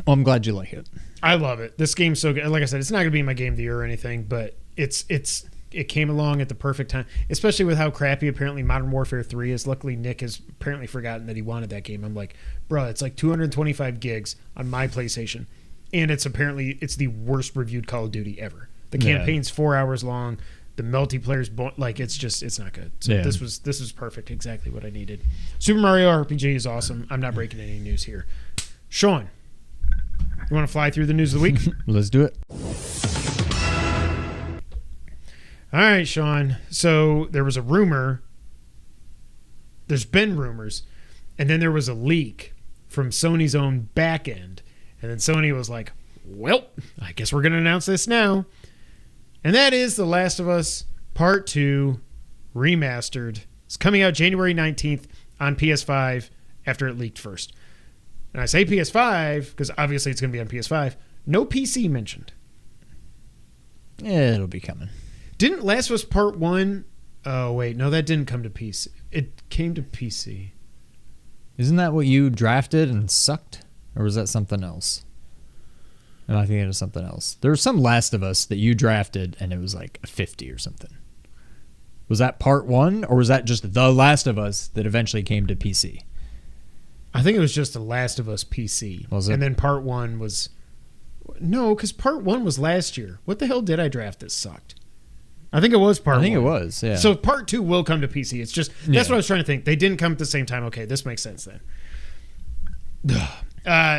Well, I'm glad you like it. I love it. This game's so good. Like I said, it's not going to be my game of the year or anything, but it came along at the perfect time, especially with how crappy apparently Modern Warfare 3 is. Luckily, Nick has apparently forgotten that he wanted that game. I'm like, bro, it's 225 gigs on my PlayStation, and it's the worst reviewed Call of Duty ever. The campaign's 4 hours long. The multiplayer's it's not good. So this was perfect. Exactly what I needed. Super Mario RPG is awesome. I'm not breaking any news here. Sean, you want to fly through the news of the week? Let's do it. All right, Sean. So there was a rumor. There's been rumors, and then there was a leak from Sony's own back end, and then Sony was like, "Well, I guess we're going to announce this now." And that is The Last of Us Part 2 Remastered. It's coming out January 19th on PS5 after it leaked first. And I say PS5 because obviously it's going to be on PS5. No PC mentioned. Yeah, it'll be coming. Didn't Last of Us Part 1... Oh, wait. No, that didn't come to PC. It came to PC. Isn't that what you drafted and sucked? Or was that something else? And I think it was something else. There was some Last of Us that you drafted, and it was like a 50 or something. Was that Part 1, or was that just The Last of Us that eventually came to PC? I think it was just The Last of Us PC. Was it? And then Part 1 was... No, because Part 1 was last year. What the hell did I draft that sucked? I think it was Part 1. I think it was, yeah. So Part 2 will come to PC. It's just... That's what I was trying to think. They didn't come at the same time. Okay, this makes sense then.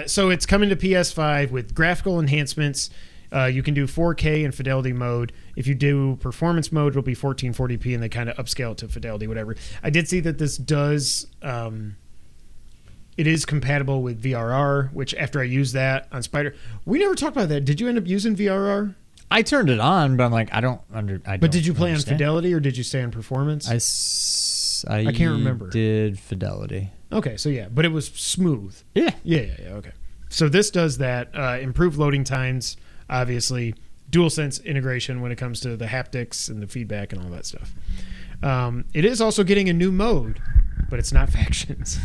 So it's coming to PS5 with graphical enhancements, You can do 4K in fidelity mode. If you do performance mode, it'll be 1440p, and they kind of upscale it to fidelity, whatever. I did see that this does... it is compatible with VRR, which after I used that on Spider... We never talked about that. Did you end up using VRR? I turned it on, but I'm like, I don't But did you play on fidelity, or did you stay on performance? I can't remember. Did fidelity. Okay, so yeah, but it was smooth. Yeah. Yeah, okay. So this does that. Improved loading times, obviously. DualSense integration when it comes to the haptics and the feedback and all that stuff. It is also getting a new mode, but it's not factions.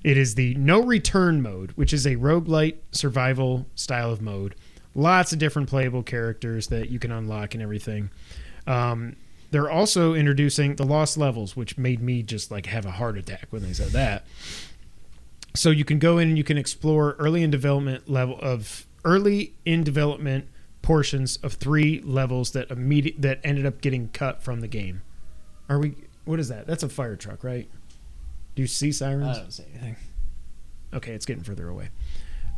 It is the No Return mode, which is a roguelite survival style of mode. Lots of different playable characters that you can unlock and everything. They're also introducing the Lost Levels, which made me just like have a heart attack when they said that. So you can go in and you can explore early in development portions of 3 levels that ended up getting cut from the game. What is that? That's a fire truck, right? Do you see sirens? I don't see anything. Okay, it's getting further away.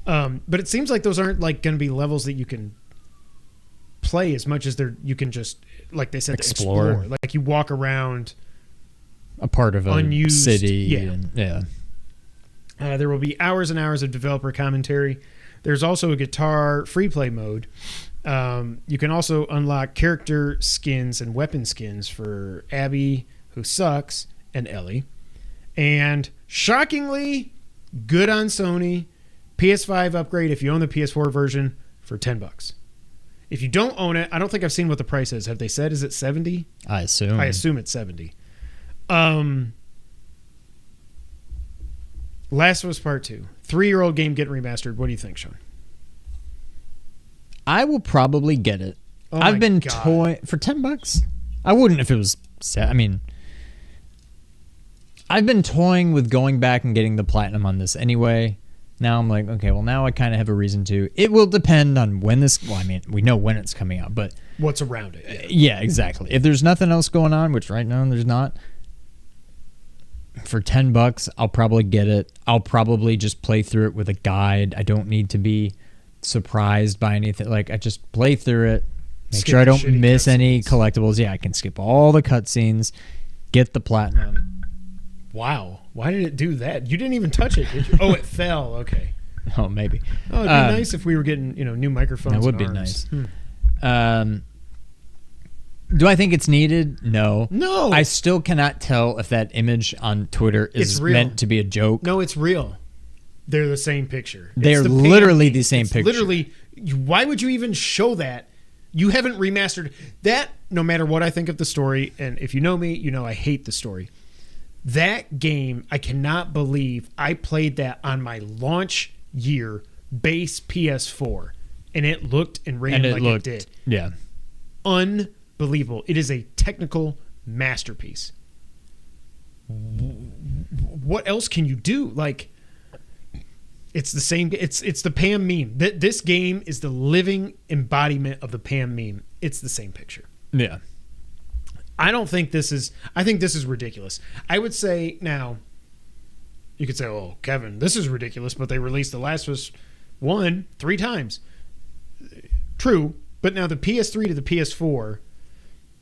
But it seems like those aren't like going to be levels that you can play as much as you can just, like they said, explore. Like you walk around a part of a unused city. Yeah. There will be hours and hours of developer commentary. There's also a guitar free play mode. You can also unlock character skins and weapon skins for Abby, who sucks, and Ellie. And shockingly, good on Sony, PS5 upgrade if you own the PS4 version for $10. If you don't own it, I don't think I've seen what the price is. Have they said, is it 70? I assume. I assume it's 70. Last of Us Part 2. 3-year-old game getting remastered. What do you think, Sean? I will probably get it. Oh I've been toying for $10. I wouldn't if it was. I mean, I've been toying with going back and getting the platinum on this anyway. Now I'm like, okay, well, now I kind of have a reason to. It will depend on when this. Well, I mean, we know when it's coming out, but what's around it? Yeah, exactly. If there's nothing else going on, which right now there's not, for $10, I'll probably get it. I'll probably just play through it with a guide. I don't need to be surprised by anything. Like, I just play through it, make sure I don't miss any collectibles. Yeah, I can skip all the cutscenes, get the platinum. Wow. Why did it do that? You didn't even touch it, did you? Oh, it fell. Okay. Oh, maybe. Oh, it'd be nice if we were getting, new microphones. That would be nice. Do I think it's needed? No. No. I still cannot tell if that image on Twitter is meant to be a joke. No, it's real. They're the same picture. They're literally the same picture. Literally, why would you even show that? You haven't remastered that, no matter what I think of the story, and if you know me, you know I hate the story. That game, I cannot believe I played that on my launch year base PS4, and it looked and ran like it did. Yeah. Unbelievable. It is a technical masterpiece. What else can you do? Like, it's the same. It's the Pam meme. This game is the living embodiment of the Pam meme. It's the same picture. Yeah. I think this is ridiculous. I would say now, you could say, oh, Kevin, this is ridiculous, but they released The Last of Us 1 3 times. True, but now the PS3 to the PS4,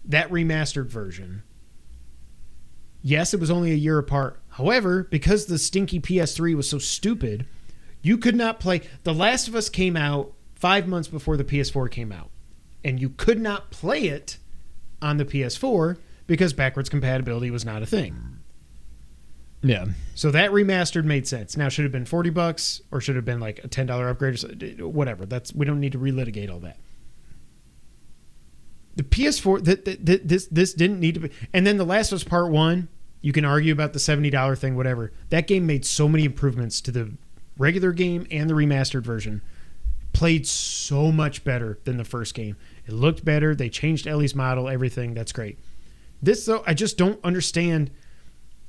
that remastered version, yes, it was only a year apart. However, because the stinky PS3 was so stupid, you could not play. The Last of Us came out 5 months before the PS4 came out, and you could not play it on the PS4 because backwards compatibility was not a thing. Yeah. So that remastered made sense. Now, should it have been $40 or should it have been like a $10 upgrade or whatever? We don't need to relitigate all that. The PS4, this didn't need to be. And then The Last of Us Part 1, you can argue about the $70 thing, whatever. That game made so many improvements to the regular game and the remastered version. Played so much better than the first game. It looked better. They changed Ellie's model, everything. That's great. This, though, I just don't understand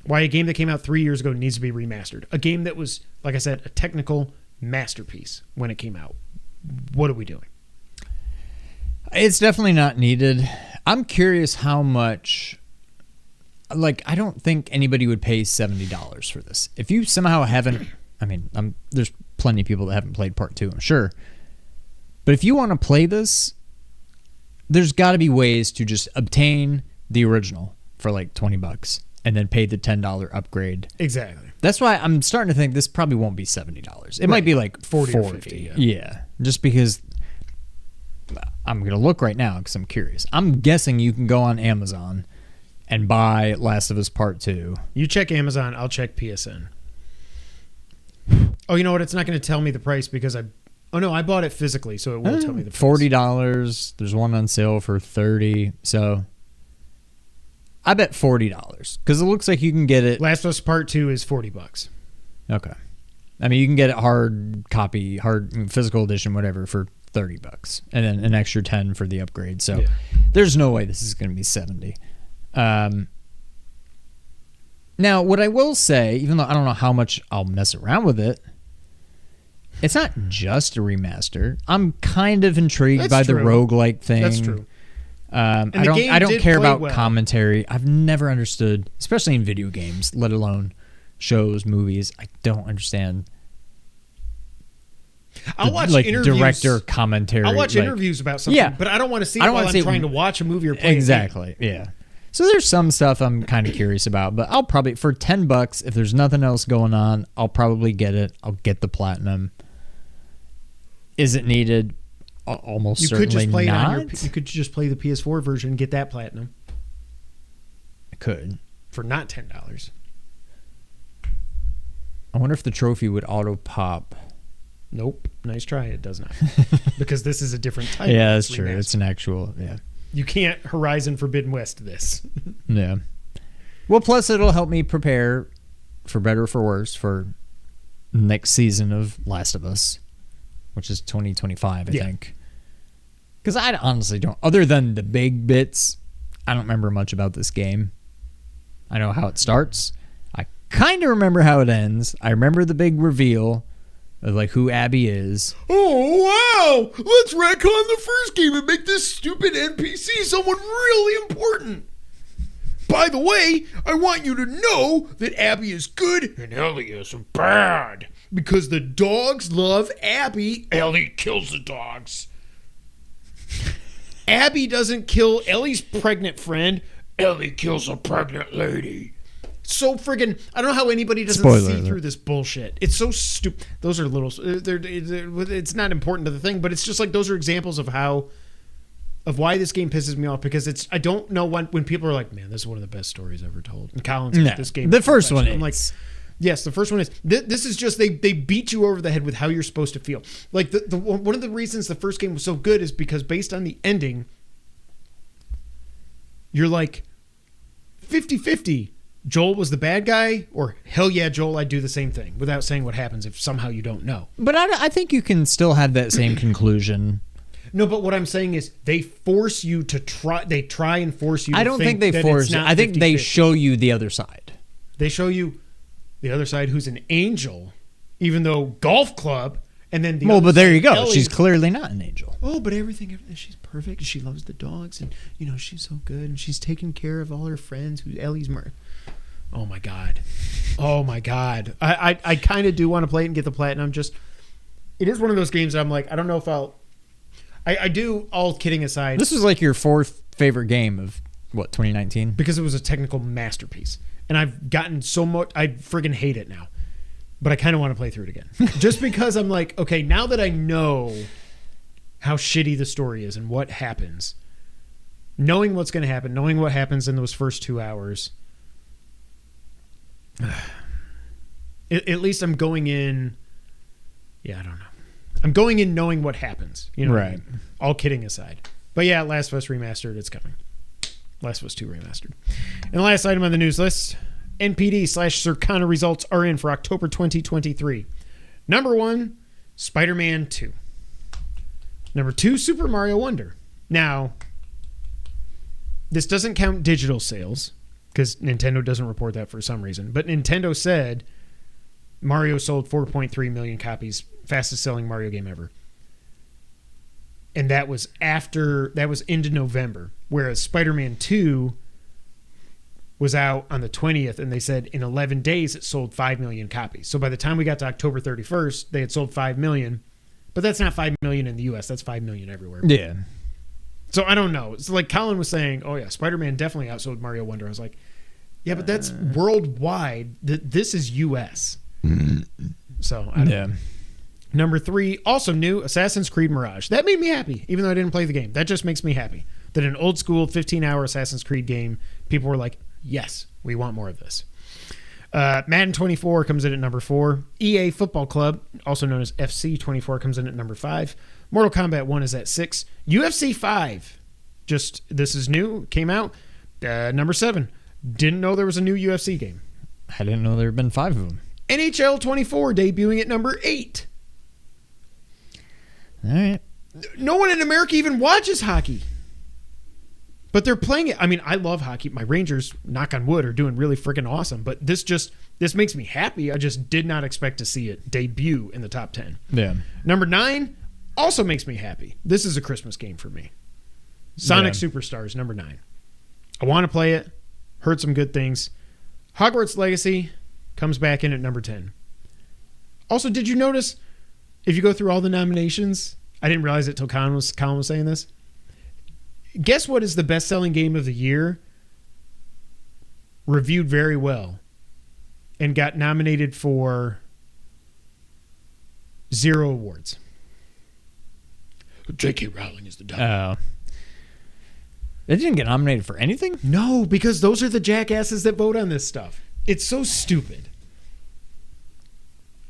why a game that came out 3 years ago needs to be remastered. A game that was, like I said, a technical masterpiece when it came out. What are we doing? It's definitely not needed. I'm curious how much... Like, I don't think anybody would pay $70 for this. If you somehow haven't... I mean, there's plenty of people that haven't played Part 2, I'm sure. But if you want to play this, there's got to be ways to just obtain the original for like $20 and then pay the $10 upgrade. Exactly. That's why I'm starting to think this probably won't be $70. It might be like 40 or 50. Yeah. Just because I'm going to look right now because I'm curious. I'm guessing you can go on Amazon and buy Last of Us Part 2. You check Amazon, I'll check PSN. Oh, you know what? It's not going to tell me the price because I bought it physically, so it will tell me the price. $40. There's one on sale for $30. So I bet $40 because it looks like you can get it. Last of Us Part 2 is $40. Okay. I mean, you can get it hard copy, physical edition, whatever, for $30, and then an extra $10 for the upgrade. So there's no way this is going to be $70. Now, what I will say, even though I don't know how much I'll mess around with it, it's not just a remaster. I'm kind of intrigued by the roguelike thing. That's true. I don't care about commentary. I've never understood, especially in video games, let alone shows, movies. I don't understand. I'll watch interviews. Director commentary. I'll watch interviews about something, but I don't want to see it while I'm trying to watch a movie or play exactly. A game. Yeah. So there's some stuff I'm kind of curious about, but I'll probably, for $10, if there's nothing else going on, I'll probably get it. I'll get the platinum. Is it needed? Almost certainly not. You could just play the PS4 version and get that platinum. I could. For not $10. I wonder if the trophy would auto pop. Nope. Nice try. It does not. Because this is a different type. Yeah, that's true. It's an actual, You can't Horizon Forbidden West this. Yeah. Well, plus it'll help me prepare, for better or for worse, for next season of Last of Us, which is 2025, I think. Because I honestly don't, other than the big bits, I don't remember much about this game. I know how it starts. I kind of remember how it ends. I remember the big reveal of like who Abby is. Oh, wow! Let's retcon the first game and make this stupid NPC someone really important. By the way, I want you to know that Abby is good and Ellie is bad. Because the dogs love Abby, Ellie kills the dogs. Abby doesn't kill Ellie's pregnant friend, Ellie kills a pregnant lady. So friggin', I don't know how anybody doesn't see through this bullshit. It's so stupid. Those are little, it's not important to the thing, but it's just like those are examples of why this game pisses me off, because I don't know when people are like, man, this is one of the best stories ever told. And Colin's like, this game. The first one I'm like, yes, the first one is. This is just, they beat you over the head with how you're supposed to feel. Like, one of the reasons the first game was so good is because based on the ending, you're like 50-50. Joel was the bad guy, or hell yeah, Joel, I'd do the same thing, without saying what happens if somehow you don't know. But I think you can still have that same conclusion. No, but what I'm saying is they force you to try. They try and force you to I don't think they force it. I think 50-50. they show you the other side. They show you the other side, who's an angel, even though golf club, and then but there you go. She's clearly not an angel. Oh, but everything, she's perfect. She loves the dogs, and she's so good, and she's taking care of all her friends. Who Ellie's Oh my god. I kind of do want to play it and get the platinum. It is one of those games that I'm like, I don't know if I do, all kidding aside. This was like your fourth favorite game of, 2019? Because it was a technical masterpiece. And I've gotten so much, I friggin' hate it now. But I kind of want to play through it again. Just because I'm like, okay, now that I know how shitty the story is and what happens, knowing what's going to happen, knowing what happens in those first 2 hours, at least I'm going in, I don't know. I'm going in knowing what happens. Right. What I mean? All kidding aside. But yeah, Last of Us Remastered, it's coming. Last of Us 2 Remastered. And the last item on the news list, NPD/Circana results are in for October 2023. Number 1, Spider-Man 2. Number 2, Super Mario Wonder. Now, this doesn't count digital sales, because Nintendo doesn't report that for some reason. But Nintendo said Mario sold 4.3 million copies, fastest selling Mario game ever. And that was into November, whereas Spider-Man 2 was out on the 20th, and they said in 11 days it sold 5 million copies. So by the time we got to October 31st, they had sold 5 million, But that's not 5 million in the U.S. That's 5 million everywhere. Yeah. So I don't know. It's like Colin was saying, oh, yeah, Spider-Man definitely outsold Mario Wonder. I was like, yeah, but that's worldwide. This is U.S. So I don't know. Number 3, also new, Assassin's Creed Mirage. That made me happy, even though I didn't play the game. That just makes me happy. That an old school 15-hour Assassin's Creed game, people were like, yes, we want more of this. Madden 24 comes in at number 4. EA Football Club, also known as FC 24, comes in at number 5. Mortal Kombat 1 is at 6. UFC 5, this is new, came out, number 7. Didn't know there was a new UFC game. I didn't know there had been 5 of them. NHL 24 debuting at number 8. All right. No one in America even watches hockey. But they're playing it. I mean, I love hockey. My Rangers, knock on wood, are doing really freaking awesome. But this makes me happy. I just did not expect to see it debut in the top 10. Yeah. Number 9 also makes me happy. This is a Christmas game for me. Sonic Superstars, number 9. I want to play it. Heard some good things. Hogwarts Legacy comes back in at number 10. Also, did you notice, if you go through all the nominations, I didn't realize it till Colin was saying this. Guess what is the best-selling game of the year? Reviewed very well and got nominated for 0 awards. J.K. Rowling is the devil. It didn't get nominated for anything? No, because those are the jackasses that vote on this stuff. It's so stupid.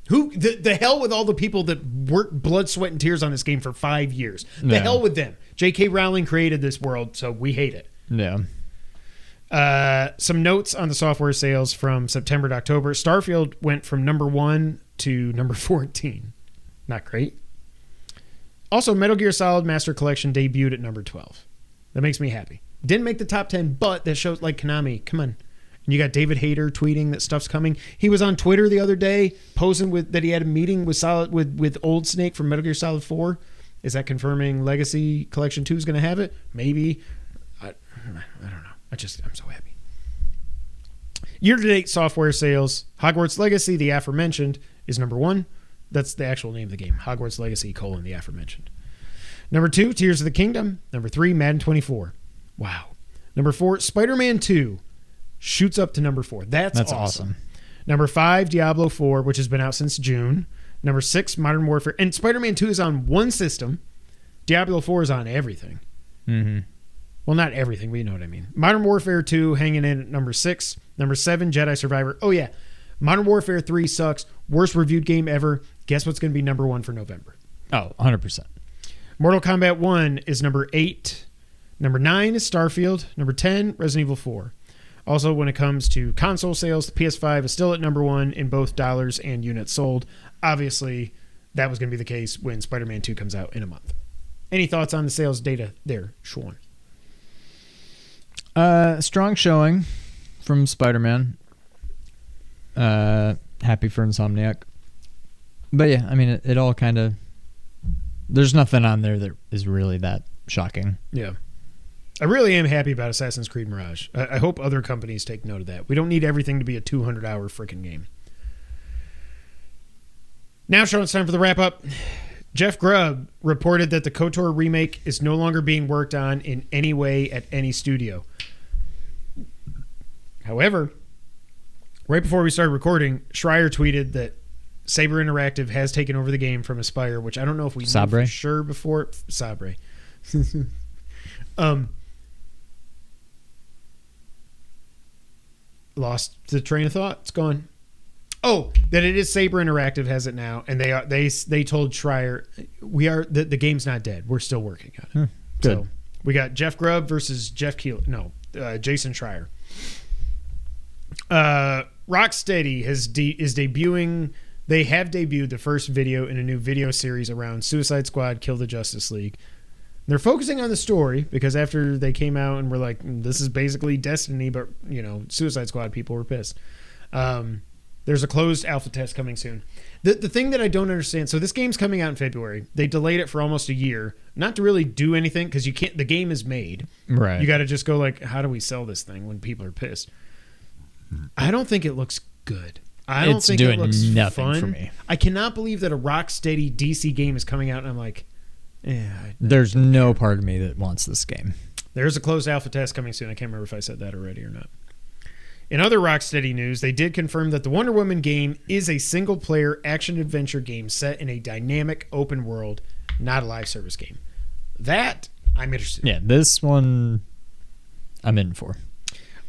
Who the hell with all the people that worked blood, sweat, and tears on this game for 5 years? The hell with them. J.K. Rowling created this world, so we hate it. Yeah. Some notes on the software sales from September to October. Starfield went from number 1 to number 14. Not great. Also, Metal Gear Solid Master Collection debuted at number 12. That makes me happy. Didn't make the top 10, but that shows, like, Konami, come on. And you got David Hayter tweeting that stuff's coming. He was on Twitter the other day posing that he had a meeting with Old Snake from Metal Gear Solid 4. Is that confirming Legacy Collection 2 is going to have it? Maybe. I don't know. I'm so happy. Year-to-date software sales. Hogwarts Legacy, the aforementioned, is number 1. That's the actual name of the game. Hogwarts Legacy, the aforementioned. Number 2, Tears of the Kingdom. Number 3, Madden 24. Wow. Number 4, Spider-Man 2. Shoots up to number 4. That's awesome. Number 5, Diablo 4, which has been out since June. Number 6, Modern Warfare. And Spider-Man 2 is on one system. Diablo 4 is on everything. Mm-hmm. Well, not everything, but you know what I mean. Modern Warfare 2 hanging in at number 6. Number 7, Jedi Survivor. Oh, yeah. Modern Warfare 3 sucks. Worst reviewed game ever. Guess what's going to be number 1 for November? Oh, 100%. Mortal Kombat 1 is number 8. Number 9 is Starfield. Number 10, Resident Evil 4. Also, when it comes to console sales, the PS5 is still at number 1 in both dollars and units sold. Obviously, that was going to be the case when Spider-Man 2 comes out in a month. Any thoughts on the sales data there, Sean? Strong showing from Spider-Man. Happy for Insomniac. But yeah, I mean, it all kind of... There's nothing on there that is really that shocking. Yeah. I really am happy about Assassin's Creed Mirage. I hope other companies take note of that. We don't need everything to be a 200-hour freaking game. Now, Sean, it's time for the wrap-up. Jeff Grubb reported that the KOTOR remake is no longer being worked on in any way at any studio. However, right before we started recording, Schreier tweeted that Saber Interactive has taken over the game from Aspyr, which I don't know if we knew for sure before. Sabre. Lost the train of thought. It's gone. Oh, that it is Saber Interactive has it now, and they told Schreier the game's not dead. We're still working on it. Good. So we got Jeff Grubb versus Jason Schreier. Rocksteady is debuting. They have debuted the first video in a new video series around Suicide Squad: Kill the Justice League. They're focusing on the story because after they came out and were like, this is basically Destiny, but, Suicide Squad people were pissed. There's a closed alpha test coming soon. The thing that I don't understand, so this game's coming out in February. They delayed it for almost a year, not to really do anything because you can't. The game is made. Right. You got to just go like, how do we sell this thing when people are pissed? I don't think it looks good. I don't it's think doing it looks nothing fun for me. I cannot believe that a Rocksteady DC game is coming out, and I'm like, There's no part of me that wants this game. There's a closed alpha test coming soon. I can't remember if I said that already or not. In other Rocksteady news, they did confirm that the Wonder Woman game is a single-player action-adventure game set in a dynamic open world, not a live service game. That I'm interested in. Yeah, this one I'm in for.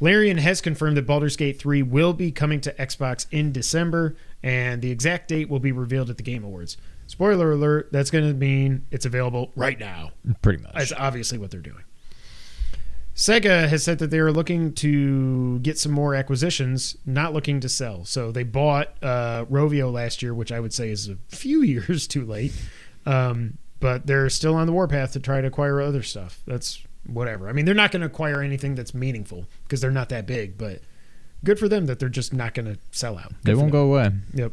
Larian has confirmed that Baldur's Gate 3 will be coming to Xbox in December, and the exact date will be revealed at the Game Awards. Spoiler alert, that's going to mean it's available right now. Pretty much. That's obviously what they're doing. Sega has said that they are looking to get some more acquisitions, not looking to sell. So they bought Rovio last year, which I would say is a few years too late. But they're still on the warpath to try to acquire other stuff. That's whatever. I mean, they're not going to acquire anything that's meaningful because they're not that big, but good for them that they're just not going to sell out. They won't go away. Yep.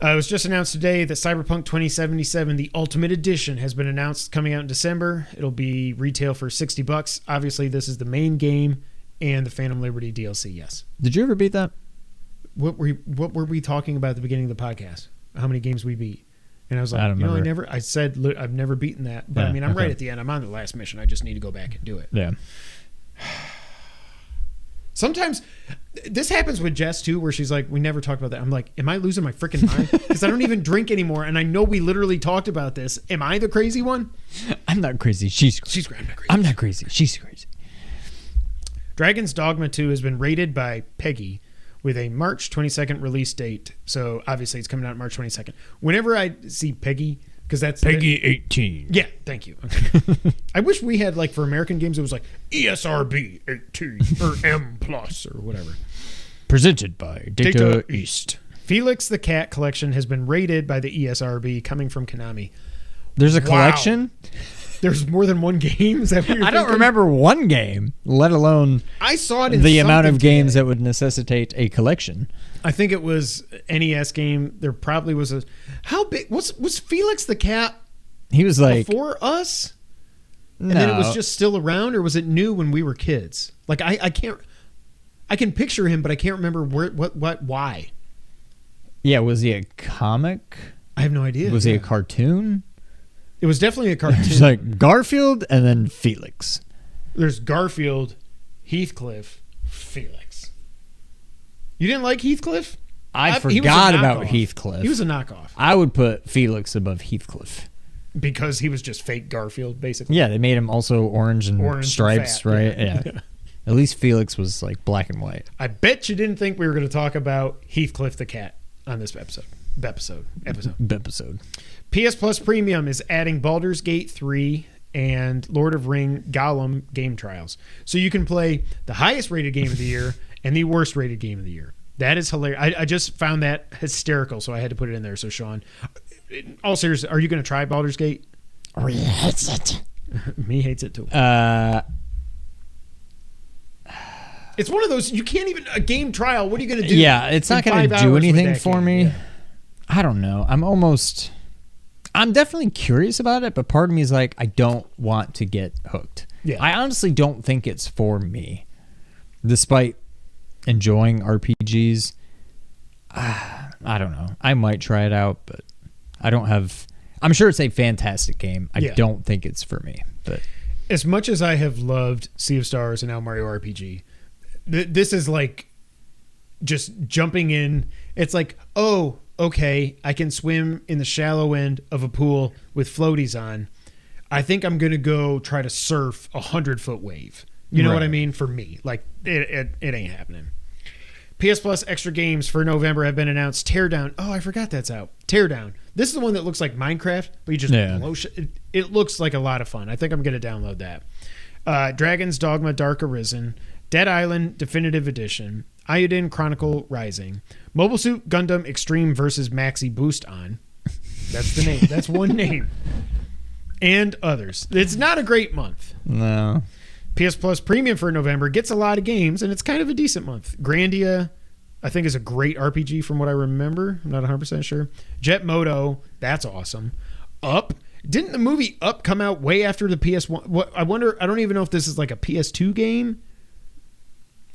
It was just announced today that Cyberpunk 2077, the Ultimate Edition, has been announced coming out in December. It'll be retail for $60. Obviously, this is the main game and the Phantom Liberty DLC, yes. Did you ever beat that? What were we talking about at the beginning of the podcast? How many games we beat? And I was like, I don't remember. I said, look, I've never beaten that. But Yeah, I mean, I'm right okay. at the end. I'm on the last mission. I just need to go back and do it. Yeah. Sometimes this happens with Jess too, where she's like, we never talked about that. I'm like, am I losing my freaking mind? Because I don't even drink anymore. And I know we literally talked about this. Am I the crazy one? I'm not crazy. She's She's crazy. I'm not crazy. She's crazy. Dragon's Dogma 2 has been rated by Peggy with a March 22nd release date. So obviously it's coming out March 22nd. Whenever I see Peggy, because that's 18. Yeah, thank you. Okay. I wish we had, like, for American games, it was like ESRB 18 or M plus or whatever. Presented by Data East. Felix the Cat collection has been rated by the ESRB, coming from Konami. There's a Wow. collection? There's more than one game? Is that what you're I don't thinking? remember one game, let alone I saw it in the amount of something games today. that would necessitate a collection. I think it was NES game. There probably was a... How big... Was Felix the Cat He was like, before us? no. And then it was just still around, or was it new when we were kids? Like, I can't... I can picture him, but I can't remember why. Yeah, was he a comic? I have no idea. Was he a cartoon? It was definitely a cartoon. It's like Garfield and then Felix. There's Garfield, Heathcliff, Felix. You didn't like Heathcliff? I he was a forgot about knockoff. Heathcliff. He was a knockoff I would put Felix above Heathcliff. because he was just fake Garfield, basically. Yeah, they made him also orange and stripes, fat, right? yeah. Yeah. At least Felix was like black and white. I bet you didn't think we were going to talk about Heathcliff the cat on this episode. Episode. PS Plus Premium is adding Baldur's Gate 3 and Lord of Ring Gollum game trials. So you can play the highest rated game of the year and the worst rated game of the year. That is hilarious. I just found that hysterical, so I had to put it in there. So, Sean, in all seriousness, are you going to try Baldur's Gate? We hates it. Me hates it too. It's one of those, you can't even, a game trial, what are you going to do? Yeah, it's not in going 5 to do hours with anything that for game? me. Yeah. I don't know. I'm definitely curious about it, but part of me is like, I don't want to get hooked. Yeah. I honestly don't think it's for me. Despite enjoying RPGs, I don't know. I might try it out, but I'm sure it's a fantastic game. I Yeah. don't think it's for me. But As much as I have loved Sea of Stars and now Mario RPG, this is like just jumping in. It's like, oh, okay, I can swim in the shallow end of a pool with floaties on. I think I'm going to go try to surf 100-foot wave. You know what I Right. mean? For me, like it ain't happening. PS Plus extra games for November have been announced. Teardown. Oh, I forgot that's out. Teardown. This is the one that looks like Minecraft, but you just blow shit. It looks like a lot of fun. I think I'm going to download that. Dragon's Dogma Dark Arisen, Dead Island Definitive Edition, Iodine Chronicle Rising, Mobile Suit Gundam Extreme versus Maxi Boost On. That's the name. That's one name. And others. It's not a great month. no. PS Plus Premium for November gets a lot of games, and it's kind of a decent month. Grandia, I think, is a great RPG from what I remember. I'm not 100% sure. Jet Moto, that's awesome. Up. Didn't the movie Up come out way after the PS1? What I wonder, I don't even know if this is like a PS2 game.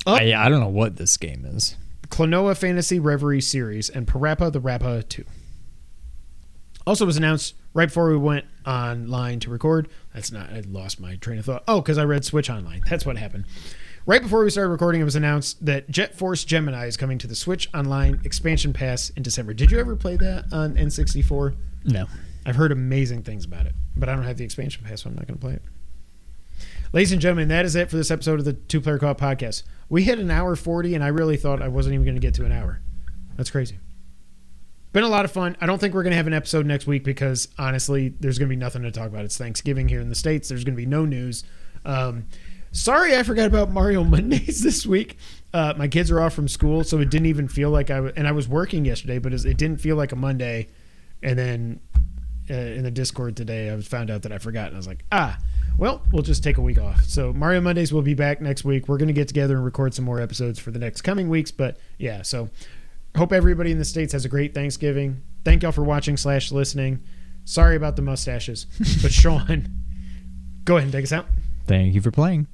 Up I don't know what this game is. Klonoa Fantasy Reverie series, and Parappa the Rappa 2. Also was announced right before we went online to record. I lost my train of thought. Oh, because I read Switch Online. That's what happened. Right before we started recording, it was announced that Jet Force Gemini is coming to the Switch Online expansion pass in December. Did you ever play that on N64? No. I've heard amazing things about it, but I don't have the expansion pass, so I'm not going to play it. Ladies and gentlemen, that is it for this episode of the Two Player Co-op Podcast. We hit an hour 40, and I really thought I wasn't even going to get to an hour. That's crazy. Been a lot of fun. I don't think we're going to have an episode next week because, honestly, there's going to be nothing to talk about. It's Thanksgiving here in the States. There's going to be no news. Sorry I forgot about Mario Mondays this week. My kids are off from school, so it didn't even feel like and I was working yesterday, but it didn't feel like a Monday. And then in the Discord today, I found out that I forgot, and I was like, well, we'll just take a week off. So Mario Mondays will be back next week. We're going to get together and record some more episodes for the next coming weeks, but yeah, so hope everybody in the States has a great Thanksgiving. Thank y'all for watching / listening. Sorry about the mustaches, but Sean, go ahead and take us out. Thank you for playing.